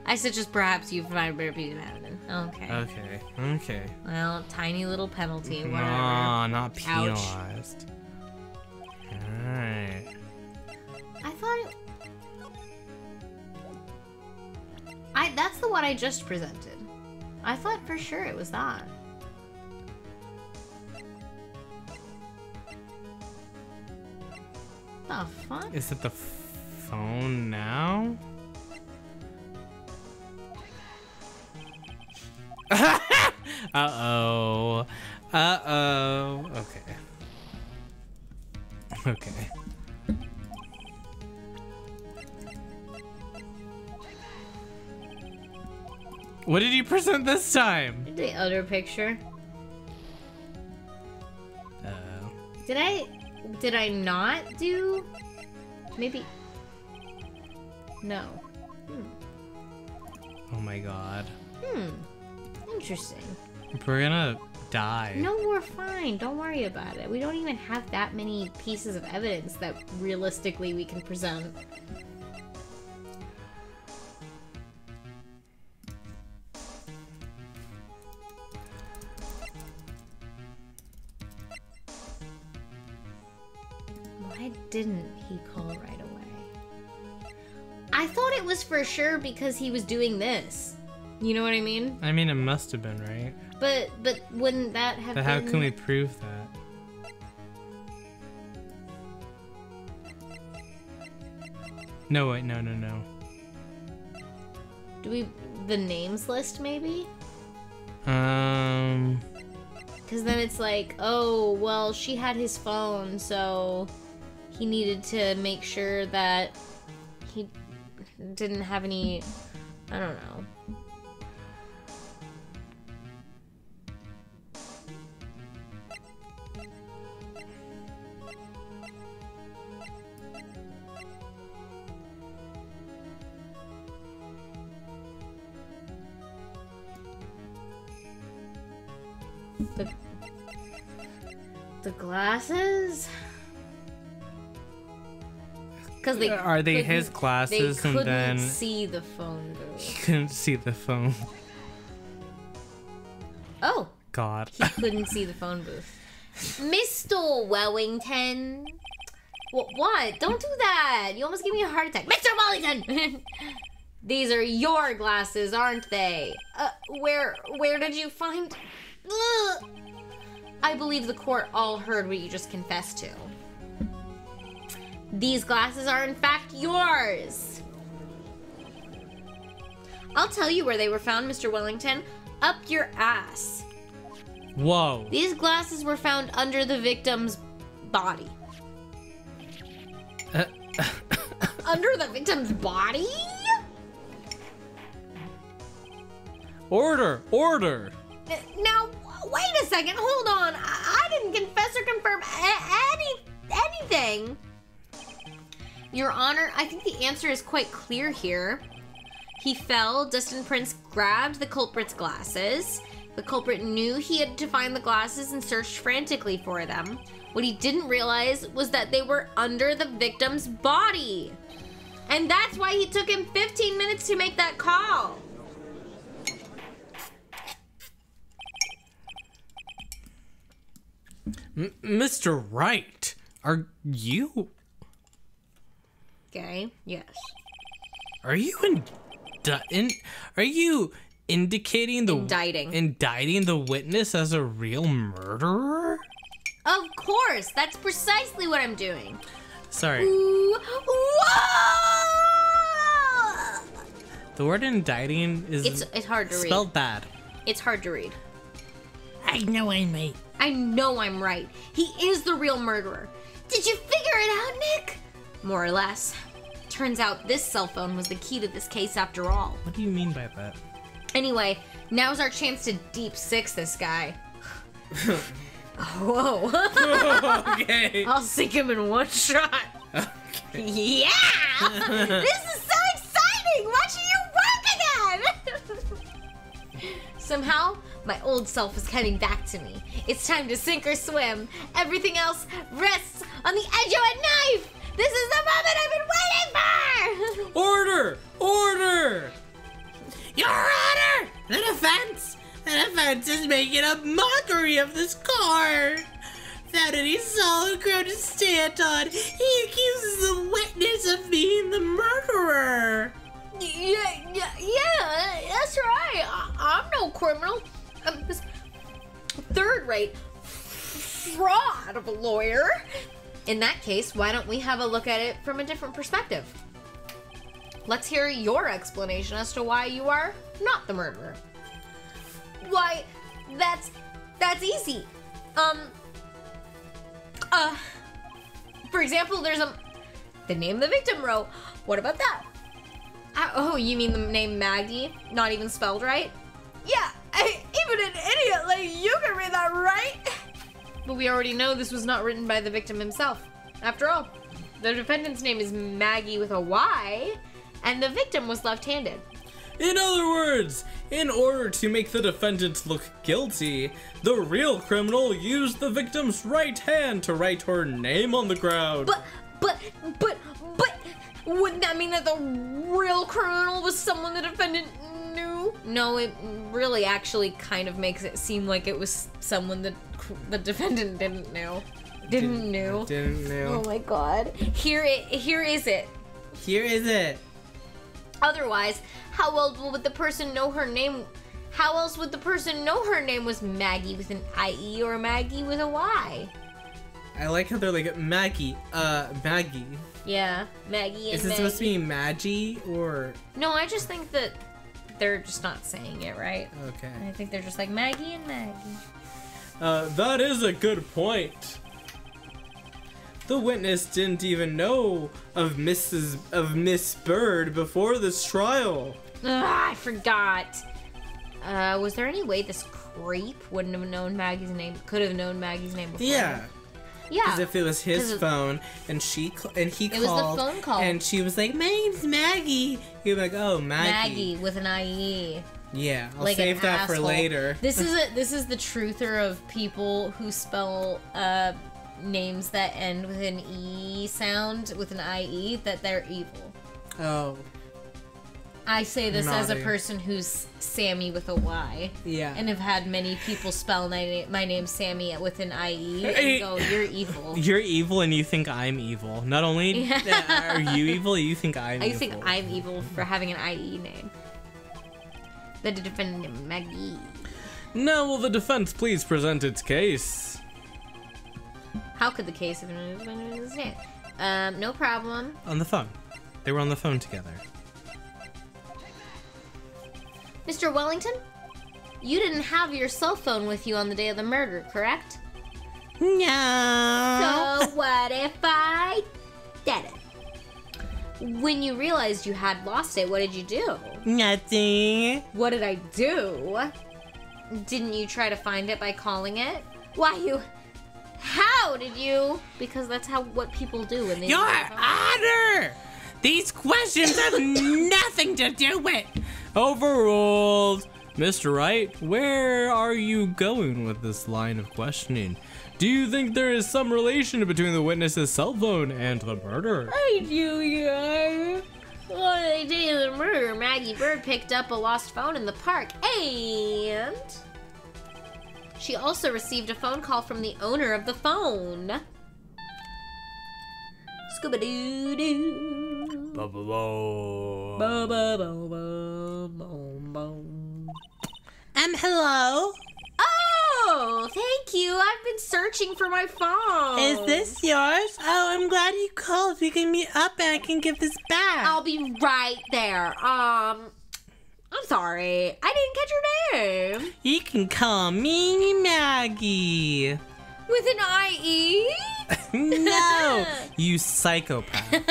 I said just perhaps you find a better piece of evidence. Okay. Okay. Well, tiny little penalty, whatever. No, not Ouch. penalized. Alright. I thought it... that's the one I just presented. I thought for sure it was that. The fuck? Is it the phone now? Uh-oh. Uh-oh. Okay. Okay. What did you present this time? The other picture. Uh-oh. Did I not do? Maybe. No. Oh my god. Interesting. We're gonna die. No, we're fine. Don't worry about it. We don't even have that many pieces of evidence that realistically we can present. Why didn't he call right away? I thought it was for sure because he was doing this. You know what I mean? I mean, it must have been, right? But wouldn't that have But been... how can we prove that? No, wait, no. Do we... the names list, maybe? Um... Because then it's like, oh, well, she had his phone, so he needed to make sure that he didn't have any... I don't know. The glasses? Because they Are they his glasses they and couldn't then see the phone booth. he couldn't see the phone? Oh, God. he couldn't see the phone booth. Mr. Wellington. What? Don't do that. You almost gave me a heart attack. Mr. Wellington! These are your glasses, aren't they? Where did you find... Ugh. I believe the court all heard what you just confessed to. These glasses are in fact yours. I'll tell you where they were found, Mr. Wellington. Up your ass. Whoa. These glasses were found under the victim's body. Under the victim's body? Order! Order! Now, wait a second. Hold on. I didn't confess or confirm anything. Your Honor, I think the answer is quite clear here. He fell. Dustin Prince grabbed the culprit's glasses. The culprit knew he had to find the glasses and searched frantically for them. What he didn't realize was that they were under the victim's body. And that's why he took him 15 minutes to make that call. Mr. Wright, are you... Okay, yes. Are you are you indicating the... Indicting the witness as a real murderer? Of course, that's precisely what I'm doing. Sorry. Ooh, whoa! The word indicting is... It's hard to read. Spelled bad. It's hard to read. I know I'm right. I know I'm right. He is the real murderer. Did you figure it out, Nick? More or less. Turns out this cell phone was the key to this case after all. What do you mean by that? Anyway, now's our chance to deep six this guy. Whoa. Okay. I'll sink him in one shot. Okay. Yeah! This is so exciting! Watching you work again! Somehow, my old self is coming back to me. It's time to sink or swim. Everything else rests on the edge of a knife! This is the moment I've been waiting for! Order! Order! Your Honor! The defense is making a mockery of this court. Without any solid ground to stand on, he accuses the witness of being the murderer. Yeah, that's right. I'm no criminal. I'm this third-rate fraud of a lawyer. In that case, why don't we have a look at it from a different perspective? Let's hear your explanation as to why you are not the murderer. Why, that's easy. For example, there's the name of the victim row. What about that? Oh, you mean the name Maggie? Not even spelled right? Yeah, even an idiot like you can read that right. But we already know this was not written by the victim himself. After all, the defendant's name is Maggie with a Y, and the victim was left-handed. In other words, in order to make the defendant look guilty, the real criminal used the victim's right hand to write her name on the ground. But, wouldn't that mean that the real criminal was someone the defendant knew? No, it really actually kind of makes it seem like it was someone that the defendant didn't know. Didn't know. Oh my god. Here is it. Here is it. Otherwise, how else would the person know her name? How else would the person know her name was Maggie with an IE or Maggie with a Y? I like how they're like, Maggie. Yeah, Maggie and Is it supposed to be Maggie or? No, I just think that they're just not saying it right. Okay. I think they're just like Maggie and Maggie. That is a good point. The witness didn't even know of Miss Bird before this trial. I forgot. Was there any way this creep wouldn't have known Maggie's name? Could have known Maggie's name before? Yeah. Yeah. Because if it was his phone and he called, it was the phone call. and she was like, "My name's Maggie," he'd be like, "Oh, Maggie." Maggie with an IE. Yeah, I'll like save an that for asshole. later. This is the truther of people who spell names that end with an E sound, with an IE, that they're evil. Oh. I say this as a Naughty. person who's Sammy with a Y. Yeah. And have had many people spell my name Sammy with an IE and go, you're evil. You're evil and you think I'm evil. Not only are you evil, you think I'm I evil. think I'm evil for having an IE name. The defendant Maggie. Now will the defense please present its case? How could the case have been no problem. On the phone. They were on the phone together. Mr. Wellington, you didn't have your cell phone with you on the day of the murder, correct? No. So what if I did it? When you realized you had lost it, what did you do? Nothing. What did I do? Didn't you try to find it by calling it? How did you? Because that's what people do when they Your lose their phone. Honor! These questions have nothing to do with. Overruled! Mr. Wright, where are you going with this line of questioning? Do you think there is some relation between the witness's cell phone and the murder? I do, yeah. On the day of the murder, Maggie Bird picked up a lost phone in the park, and she also received a phone call from the owner of the phone. Scooba-doo-doo. Hello? Oh, thank you. I've been searching for my phone. Is this yours? Oh, I'm glad you called. We can meet up and I can give this back. I'll be right there. I'm sorry. I didn't catch your name. You can call me Maggie. With an IE? No, you psychopath.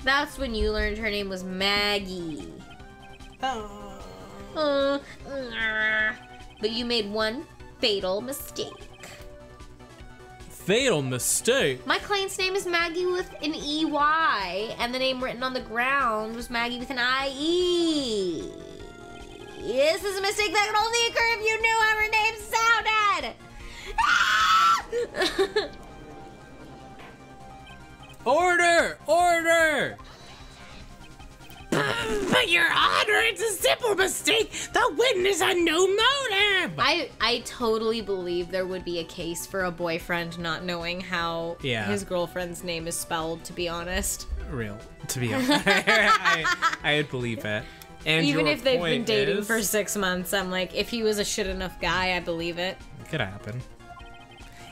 That's when you learned her name was Maggie. Oh. But you made one fatal mistake. Fatal mistake? My client's name is Maggie with an EY, and the name written on the ground was Maggie with an IE. This is a mistake that could only occur if you knew how her name sounded. Order! Order! But Your Honor, it's a simple mistake. The witness had no motive. I totally believe there would be a case for a boyfriend not knowing how his girlfriend's name is spelled, to be honest. Real. To be honest. I'd believe it. And Even your if they've been point dating is, for 6 months, I'm like, if he was a shit enough guy, I believe it. it could happen.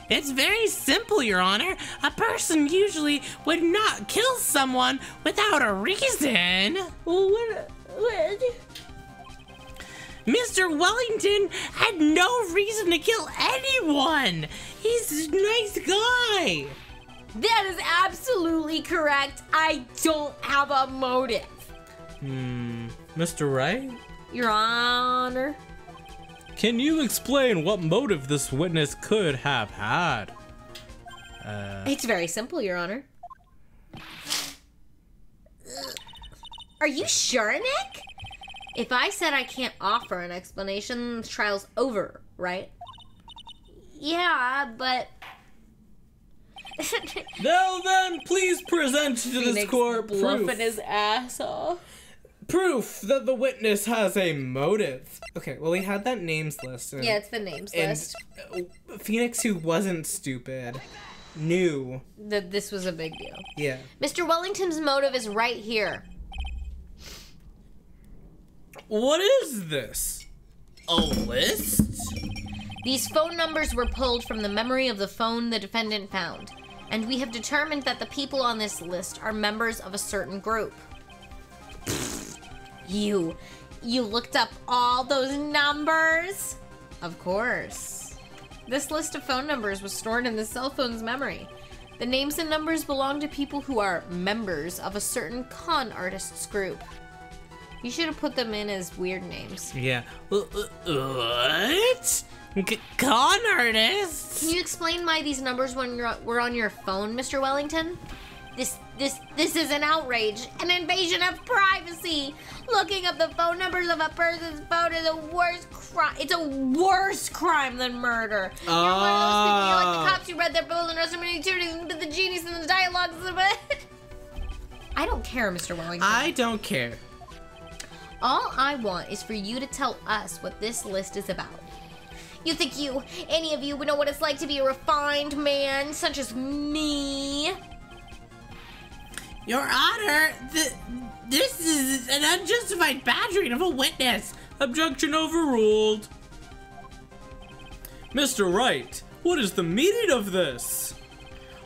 It's very simple, Your Honor. A person usually would not kill someone without a reason. Well, what? Mr. Wellington had no reason to kill anyone. He's a nice guy. That is absolutely correct. I don't have a motive. Mr. Wright? Your Honor. Can you explain what motive this witness could have had? It's very simple, Your Honor. Are you sure, Nick? If I said I can't offer an explanation, the trial's over, right? Yeah, but... Now then, please present to this Phoenix court bluffing proof. his ass off. Proof that the witness has a motive. Okay, well, he had that names list. And, Yeah, it's the names and list. Phoenix, who wasn't stupid, knew. That this was a big deal. Yeah. Mr. Wellington's motive is right here. What is this? A list? These phone numbers were pulled from the memory of the phone the defendant found, and we have determined that the people on this list are members of a certain group. You looked up all those numbers? Of course. This list of phone numbers was stored in the cell phone's memory. The names and numbers belong to people who are members of a certain con artists group. You should have put them in as weird names. Yeah. What? Con artists? Can you explain why these numbers were on your phone, Mr. Wellington? This is an outrage, an invasion of privacy. Looking up the phone numbers of a person's phone is a worse crime. It's a worse crime than murder. You're one of those people, you're like the cops who read their bill and rest of many but the genius and the dialogues of it. I don't care, Mr. Wellington. I don't care. All I want is for you to tell us what this list is about. You think any of you would know what it's like to be a refined man such as me? Your Honor, this is an unjustified badgering of a witness. Objection overruled. Mr. Wright, what is the meaning of this?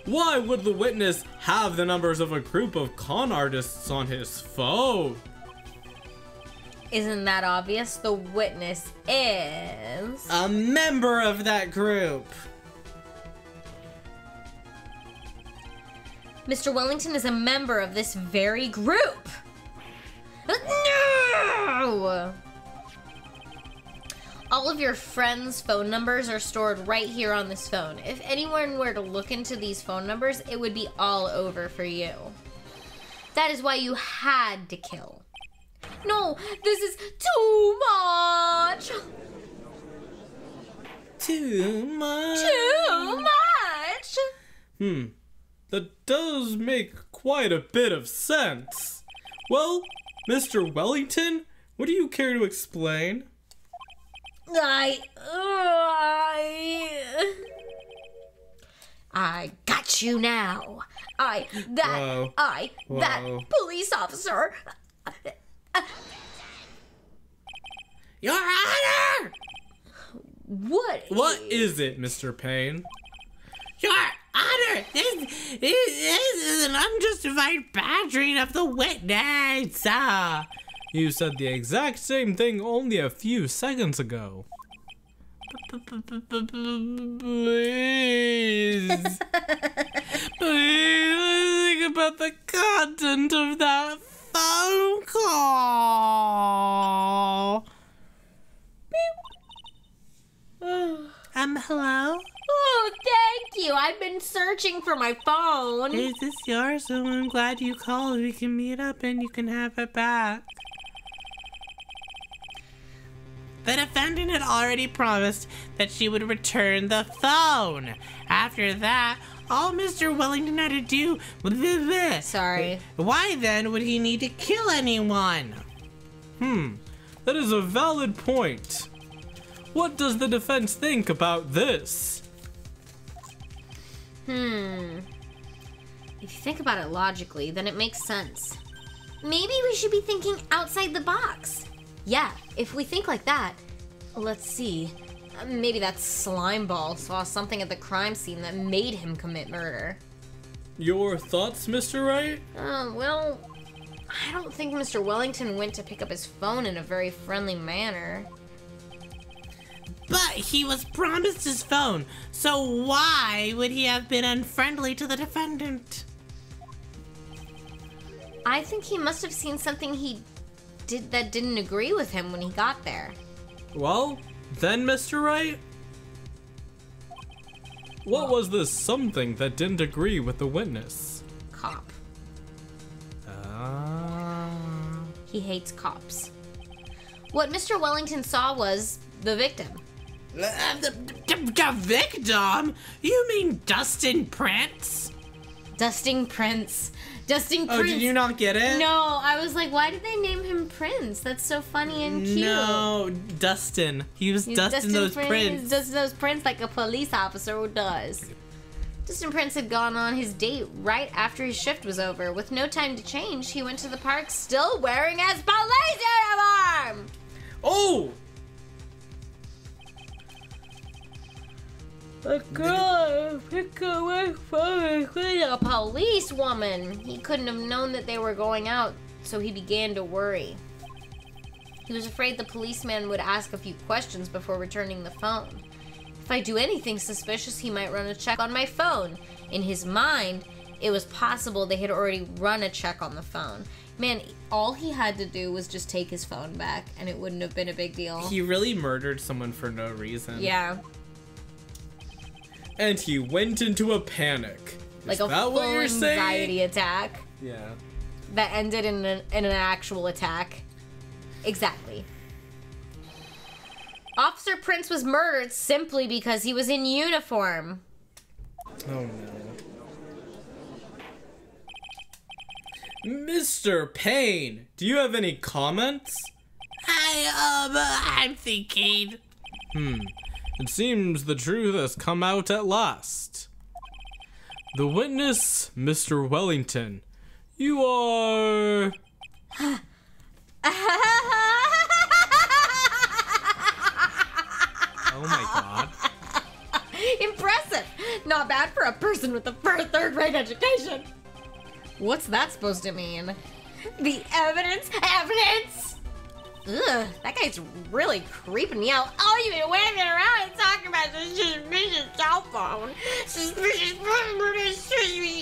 Why would the witness have the numbers of a group of con artists on his phone? Isn't that obvious? The witness is a member of that group. Mr. Wellington is a member of this very group. No! All of your friends' phone numbers are stored right here on this phone. If anyone were to look into these phone numbers, it would be all over for you. That is why you had to kill. No, this is too much. Too much. Too much. That does make quite a bit of sense. Well, Mr. Wellington, what do you care to explain? I got you now. That police officer. Your Honor! What is it, Mr. Payne? Your Honor, this is an unjustified badgering of the witness. You said the exact same thing only a few seconds ago. Please. Please think about the content of that phone call. Hello? Oh, thank you. I've been searching for my phone. Is this yours? So I'm glad you called. We can meet up and you can have it back. The defendant had already promised that she would return the phone. After that, all Mr. Wellington had to do was this. Sorry. Why then would he need to kill anyone? That is a valid point. What does the defense think about this? If you think about it logically, then it makes sense. Maybe we should be thinking outside the box. Yeah, if we think like that, let's see. Maybe that slimeball saw something at the crime scene that made him commit murder. Your thoughts, Mr. Wright? Well, I don't think Mr. Wellington went to pick up his phone in a very friendly manner. But he was promised his phone, so why would he have been unfriendly to the defendant? I think he must have seen something he did that didn't agree with him when he got there. Well, then, Mr. Wright? What was this something that didn't agree with the witness? Cop. He hates cops. What Mr. Wellington saw was the victim. The victim? You mean Dustin Prince? Dustin Prince. Dustin Prince. Oh, did you not get it? No, I was like, why did they name him Prince? That's so funny and cute. No, Dustin. He was He's Dustin those Prince. Dustin those Prince like a police officer does. Dustin Prince had gone on his date right after his shift was over. With no time to change, he went to the park still wearing his police uniform! Oh! A girl pick up my phone. A police woman. He couldn't have known that they were going out, so he began to worry. He was afraid the policeman would ask a few questions before returning the phone. If I do anything suspicious, he might run a check on my phone. In his mind, it was possible they had already run a check on the phone. Man, all he had to do was just take his phone back, and it wouldn't have been a big deal. He really murdered someone for no reason. Yeah. And he went into a panic. Like a that full what you're saying? anxiety attack Yeah. that ended in an actual attack. Exactly. Officer Prince was murdered simply because he was in uniform. Oh no. Mr. Payne, do you have any comments? I'm thinking. It seems the truth has come out at last. The witness, Mr. Wellington, you are... Oh my god. Impressive! Not bad for a person with a third-rate education. What's that supposed to mean? The evidence? Evidence? Ugh, that guy's really creeping me out. Oh, you've been waving around and talking about this suspicious cell phone. Suspicious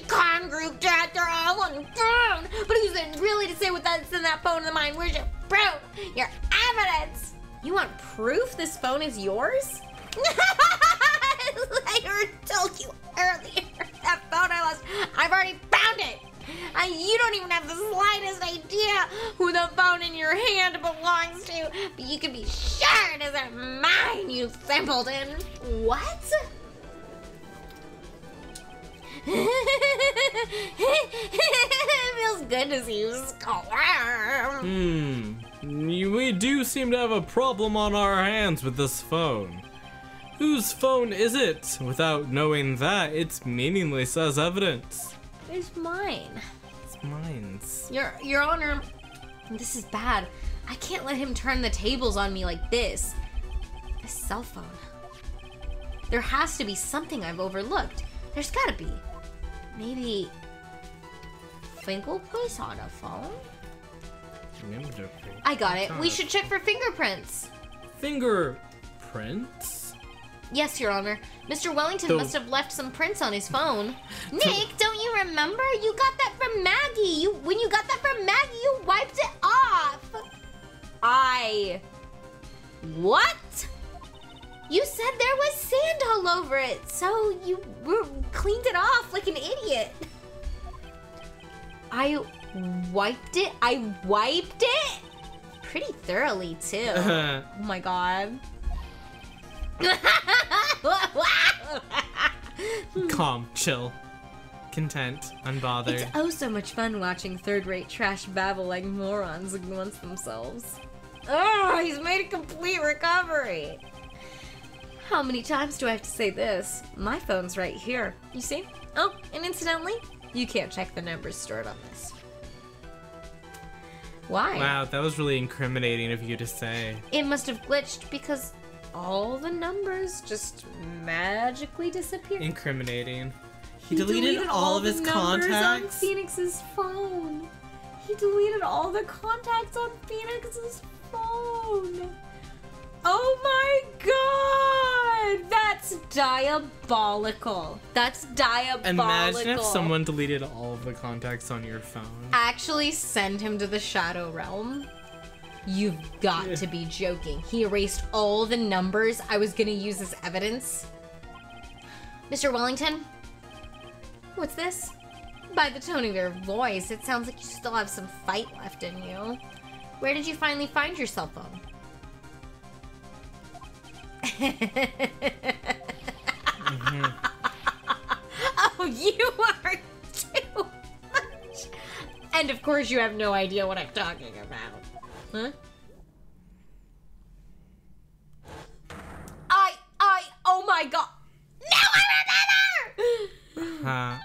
con group chat, they're all on the phone. But who's there really to say what's in that phone of mine? Where's your proof? Your evidence? You want proof this phone is yours? I told you earlier, that phone I lost, I've already found it. You don't even have the slightest idea who the phone in your hand belongs to, but you can be sure it isn't mine, you simpleton. What? It feels good to see you squirm. We do seem to have a problem on our hands with this phone. Whose phone is it? Without knowing that, it's meaningless as evidence. It's mine. It's mine's. Your Honor, this is bad. I can't let him turn the tables on me like this. This cell phone. There has to be something I've overlooked. There's gotta be. Maybe fingerprints on a phone? I got it. We should check for fingerprints. Fingerprints? Yes, Your Honor. Mr. Wellington must have left some prints on his phone. Nick, don't you remember? You got that from Maggie. When you got that from Maggie, you wiped it off. What? You said there was sand all over it, so you cleaned it off like an idiot. I wiped it? Pretty thoroughly, too. Oh my god. Calm, chill, content, unbothered. It's oh so much fun watching third-rate trash babble like morons amongst themselves. Oh, he's made a complete recovery. How many times do I have to say this? My phone's right here. You see? Oh, and incidentally, you can't check the numbers stored on this. Why? Wow, that was really incriminating of you to say. It must have glitched because all the numbers just magically disappeared. Incriminating. He deleted all of his contacts on Phoenix's phone. He deleted all the contacts on Phoenix's phone. Oh my god! That's diabolical. That's diabolical. Imagine if someone deleted all of the contacts on your phone. Actually send him to the Shadow Realm. You've got to be joking. He erased all the numbers I was gonna use as evidence. Mr. Wellington? What's this? By the tone of your voice, it sounds like you still have some fight left in you. Where did you finally find your cell phone? Oh, you are too much. And of course you have no idea what I'm talking about. Huh? Oh my god. Now I remember!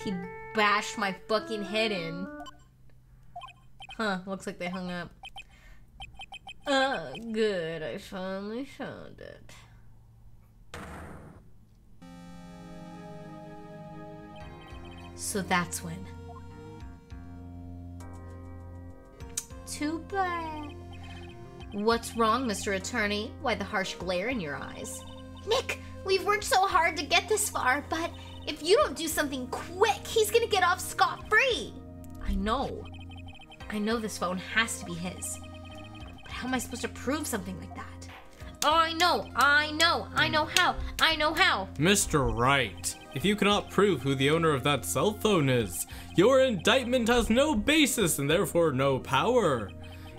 He bashed my fucking head in. Huh, looks like they hung up. Oh, good, I finally found it. So that's when. Too bad. What's wrong, Mr. Attorney? Why the harsh glare in your eyes? Nick, we've worked so hard to get this far, but if you don't do something quick, he's gonna get off scot-free. I know this phone has to be his. But how am I supposed to prove something like that? I know how. Mr. Wright, if you cannot prove who the owner of that cell phone is, your indictment has no basis and therefore no power.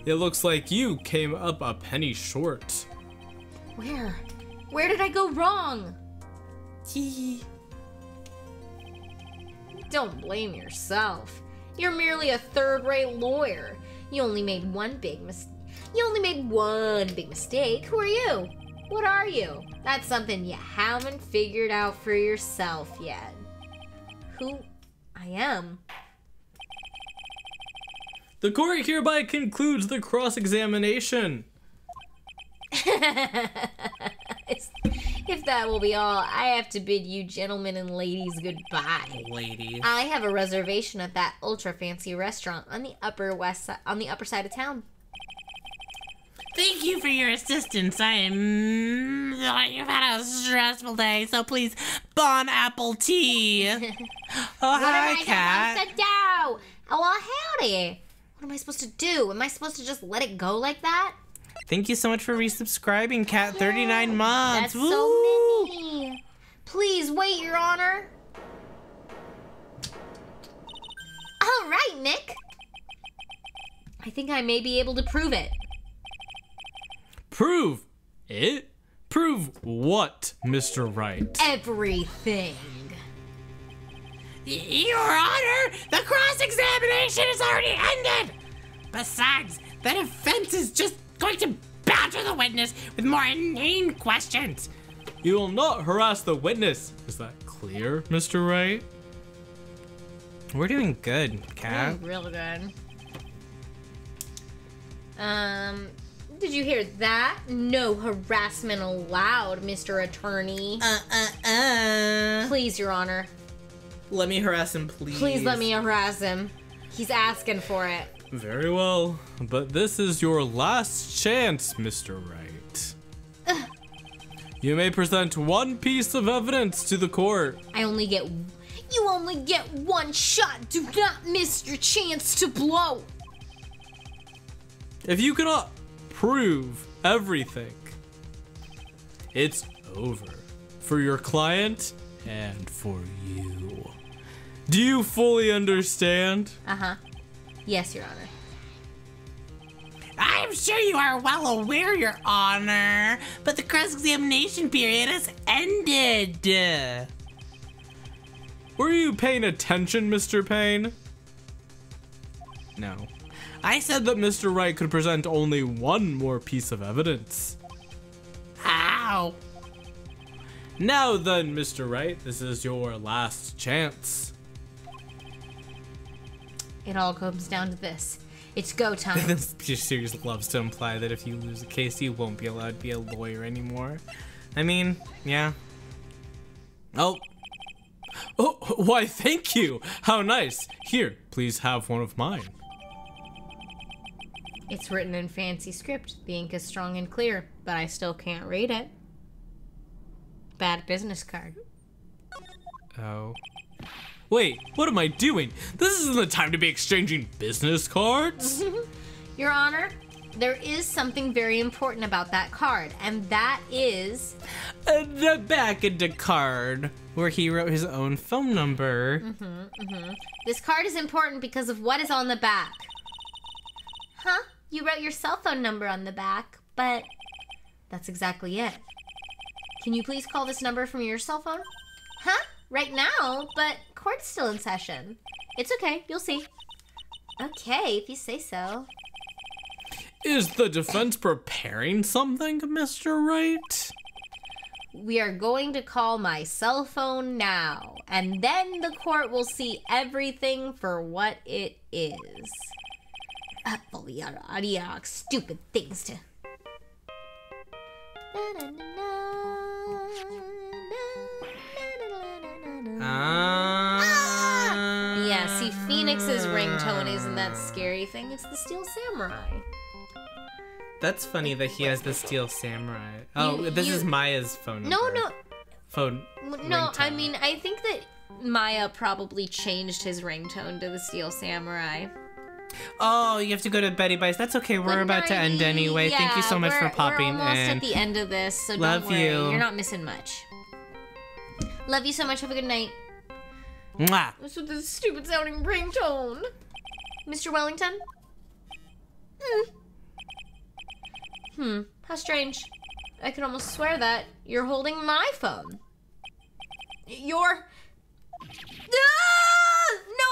It looks like you came up a penny short. Where did I go wrong? Don't blame yourself. You're merely a third-rate lawyer. You only made one big mistake. Who are you? What are you? That's something you haven't figured out for yourself yet. Who I am? The court hereby concludes the cross-examination. If that will be all, I have to bid you gentlemen and ladies goodbye. Ladies. I have a reservation at that ultra-fancy restaurant on the upper side of town. Thank you for your assistance. You've had a stressful day, so please, bon apple tea. Hi, Cat. Sit down. Oh, well, howdy. What am I supposed to do? Am I supposed to just let it go like that? Thank you so much for resubscribing, Cat. 39 months. That's Woo! so many. Please wait, Your Honor. All right, Nick. I think I may be able to prove it. Prove it? Prove what, Mr. Wright? Everything. Your Honor, the cross-examination is already ended. Besides, the defense is just going to badger the witness with more inane questions. You will not harass the witness. Is that clear, Mr. Wright? We're doing good, Cat. Real good. Did you hear that? No harassment allowed, Mr. Attorney. Please, Your Honor. Let me harass him, please. Please let me harass him. He's asking for it. Very well, but this is your last chance, Mr. Wright. You may present one piece of evidence to the court. You only get one shot. Do not miss your chance to blow. If you cannot prove everything, it's over for your client and for you. Do you fully understand? Uh-huh. Yes, Your Honor. I'm sure you are well aware, Your Honor, but the cross-examination period has ended. Were you paying attention, Mr. Payne? No. I said that Mr. Wright could present only one more piece of evidence. How? Now then, Mr. Wright, this is your last chance. It all comes down to this. It's go time. This series loves to imply that if you lose a case, you won't be allowed to be a lawyer anymore. I mean, yeah. Oh, why, thank you. How nice. Here, please have one of mine. It's written in fancy script. The ink is strong and clear, but I still can't read it. Bad business card. Oh. Wait, what am I doing? This isn't the time to be exchanging business cards. Your Honor, there is something very important about that card, and that is... The back of the card, where he wrote his own phone number. This card is important because of what is on the back. Huh? You wrote your cell phone number on the back, but that's exactly it. Can you please call this number from your cell phone? Huh? Right now, but court's still in session. It's okay, you'll see. Okay, if you say so. Is the defense preparing something, Mr. Wright? We are going to call my cell phone now, and then the court will see everything for what it is. Stupid things to... Yeah, see, Phoenix's ringtone isn't that scary thing. It's the Steel Samurai. That's funny that he has the Steel Samurai. Oh, this is Maya's phone number. No. Ringtone. I mean, I think that Maya probably changed his ringtone to the Steel Samurai. Oh, you have to go to Betty Bice. That's okay. We're about to end anyway. Yeah, Thank you so much for popping We're almost in. at the end of this, so Love don't worry. you. You're not missing much. Love you so much. Have a good night. Mwah. What's with this stupid sounding ringtone? Mr. Wellington? How strange. I could almost swear that you're holding my phone. You're... Ah! No,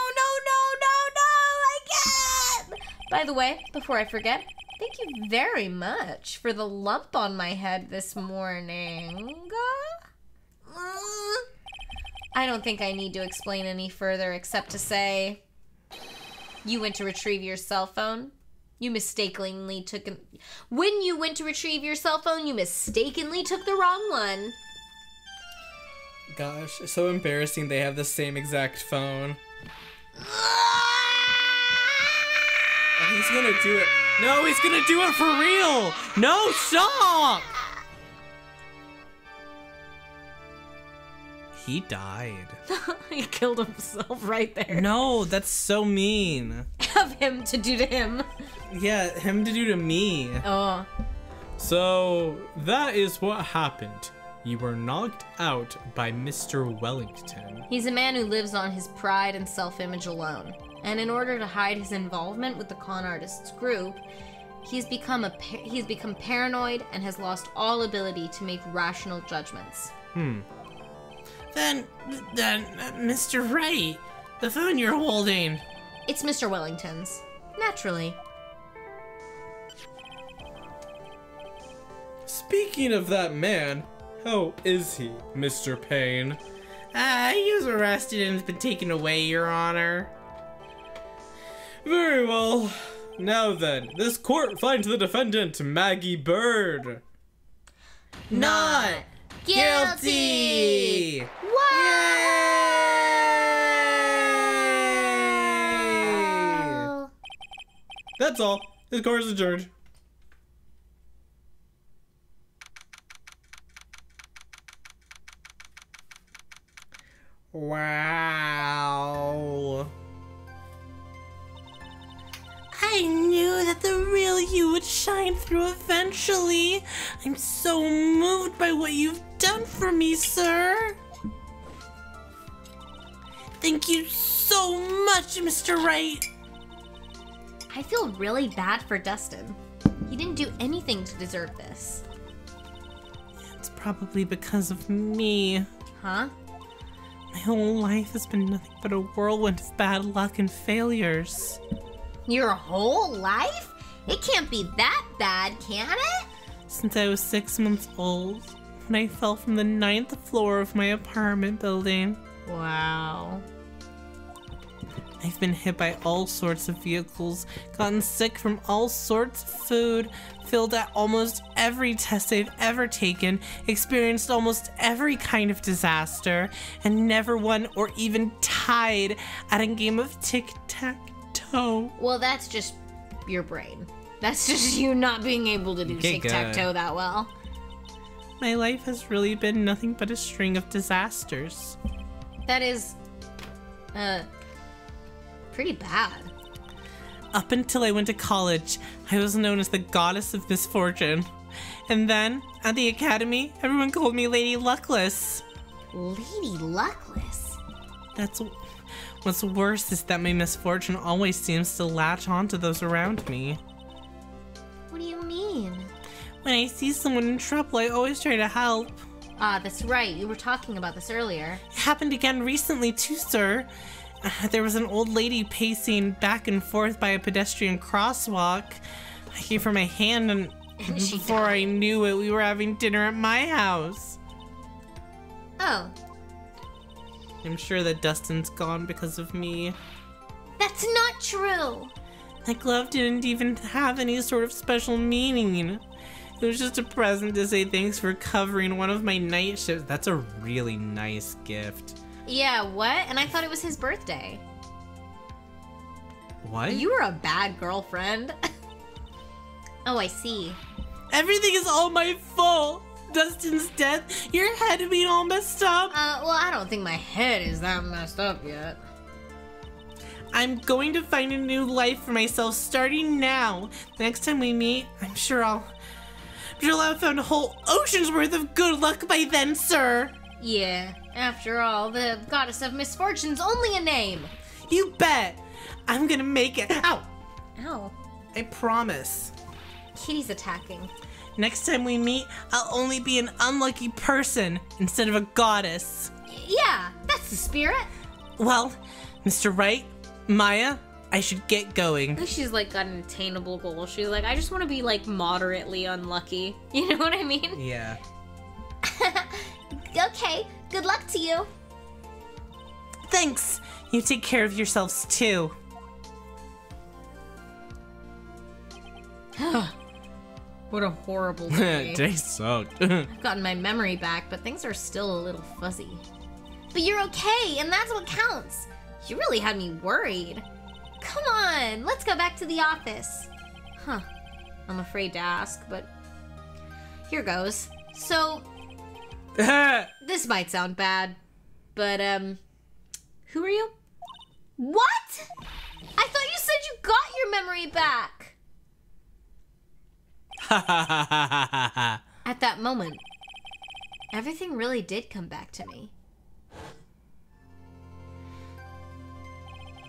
I can't! By the way, before I forget, thank you very much for the lump on my head this morning. I don't think I need to explain any further except to say you went to retrieve your cell phone. You mistakenly took when you went to retrieve your cell phone, you mistakenly took the wrong one. Gosh, it's so embarrassing they have the same exact phone. Oh, he's gonna do it. No, he's gonna do it for real. No, stop. He died. He killed himself right there. No, that's so mean. Of him to do to him. Yeah, him to do to me. Oh. So, that is what happened. You were knocked out by Mr. Wellington. He's a man who lives on his pride and self-image alone. And in order to hide his involvement with the con artists group, he's become paranoid and has lost all ability to make rational judgments. Then, Mr. Wright, the phone you're holding. It's Mr. Wellington's. Naturally. Speaking of that man, how is he, Mr. Payne? He was arrested and has been taken away, Your Honor. Very well. Now then, this court finds the defendant, Maggie Bird. Not guilty! What? Wow. That's all. This court is adjourned. Wow. I knew that the real you would shine through eventually. I'm so moved by what you've done for me, sir. Thank you so much, Mr. Wright. I feel really bad for Dustin. He didn't do anything to deserve this. It's probably because of me. Huh? My whole life has been nothing but a whirlwind of bad luck and failures. Your whole life? It can't be that bad, can it? Since I was 6 months old, when I fell from the 9th floor of my apartment building. Wow. I've been hit by all sorts of vehicles, gotten sick from all sorts of food, failed at almost every test I've ever taken, experienced almost every kind of disaster, and never won or even tied at a game of tic-tac-toe. Well, that's just your brain. That's just you not being able to do Okay, tic-tac-toe that well. My life has really been nothing but a string of disasters. That is, pretty bad. Up until I went to college, I was known as the goddess of misfortune. And then, at the academy, everyone called me Lady Luckless. Lady Luckless? That's what's worse is that my misfortune always seems to latch onto those around me. What do you mean? When I see someone in trouble, I always try to help. Ah, that's right. You were talking about this earlier. It happened again recently too, sir. There was an old lady pacing back and forth by a pedestrian crosswalk. I gave her my hand and She before I knew it, we were having dinner at my house. Oh, I'm sure that Dustin's gone because of me. that's not true. That glove didn't even have any sort of special meaning. It was just a present to say thanks for covering one of my night shifts. That's a really nice gift. Yeah, what? And I thought it was his birthday. What? You were a bad girlfriend. Oh, I see. Everything is all my fault. Dustin's death, your head being all messed up. Well, I don't think my head is that messed up yet. I'm going to find a new life for myself starting now. The next time we meet, I'm sure I'll have found a whole ocean's worth of good luck by then, sir. Yeah, after all, the goddess of misfortune's only a name. You bet. I'm gonna make it. Ow! Ow. I promise. Kitty's attacking. Next time we meet, I'll only be an unlucky person instead of a goddess. Yeah, that's the spirit. Well, Mr. Wright, Maya, I should get going. I think she's like got an attainable goal. She's like, I just want to be like moderately unlucky. You know what I mean? Yeah. Okay, good luck to you. Thanks. You take care of yourselves too. What a horrible day. Day sucked. I've gotten my memory back, but things are still a little fuzzy. But you're okay, and that's what counts. You really had me worried. Come on, let's go back to the office. Huh. I'm afraid to ask, but here goes. So, this might sound bad, but, who are you? What? I thought you said you got your memory back. At that moment, everything really did come back to me.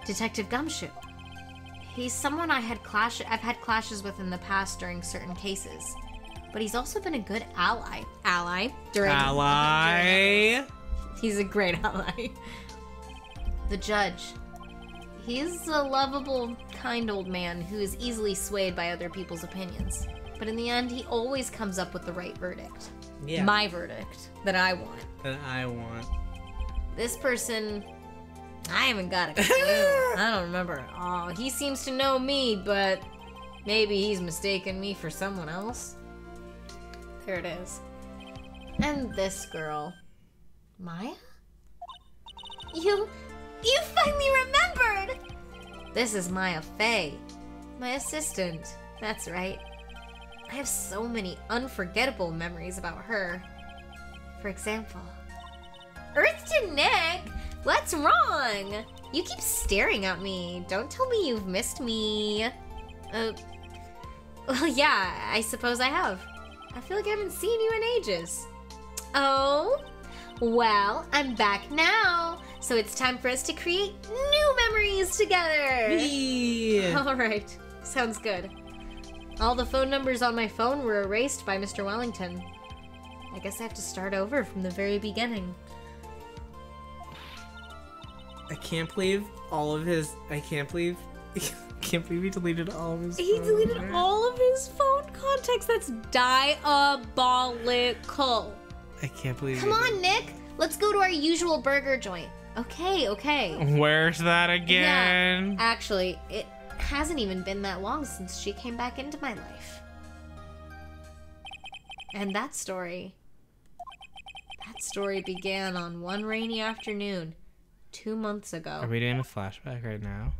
Detective Gumshoe. He's someone I've had clashes with in the past during certain cases. But he's also been a good ally. He's a great ally. The judge. He's a lovable, kind old man who is easily swayed by other people's opinions. But in the end, he always comes up with the right verdict. Yeah. My verdict that I want. That I want. This person, I haven't got a clue. I don't remember at all. He seems to know me, but maybe he's mistaken me for someone else. There it is. And this girl. Maya? You finally remembered! This is Maya Fey, my assistant. That's right. I have so many unforgettable memories about her. For example, Earth to Nick! What's wrong? You keep staring at me. Don't tell me you've missed me. Well, yeah, I suppose I have. I feel like I haven't seen you in ages. Oh? Well, I'm back now. So it's time for us to create new memories together. Yeah. All right. Sounds good. All the phone numbers on my phone were erased by Mr. Wellington. I guess I have to start over from the very beginning. I can't believe all of his. I can't believe he deleted all of his. He phone deleted numbers. all of his phone contacts. That's diabolical. I can't believe. Come on, Nick. Let's go to our usual burger joint. Okay. Where's that again? Yeah, actually, it hasn't even been that long since she came back into my life. And that story began on one rainy afternoon 2 months ago. Are we doing a flashback right now?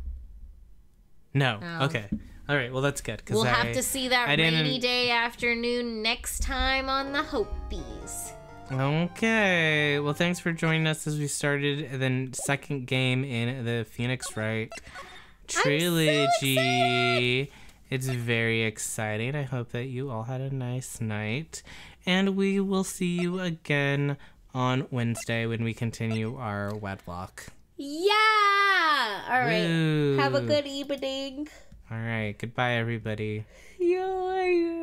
No. No. Okay. All right. Well, that's good. We'll have to see that rainy day afternoon next time on the Hopies. Okay. Well, thanks for joining us as we started the second game in the Phoenix Wright trilogy. It's very exciting. I hope that you all had a nice night. And we will see you again on Wednesday when we continue our wedlock. Yeah! Alright. Woo. Have a good evening. All right. Goodbye, everybody. Yeah.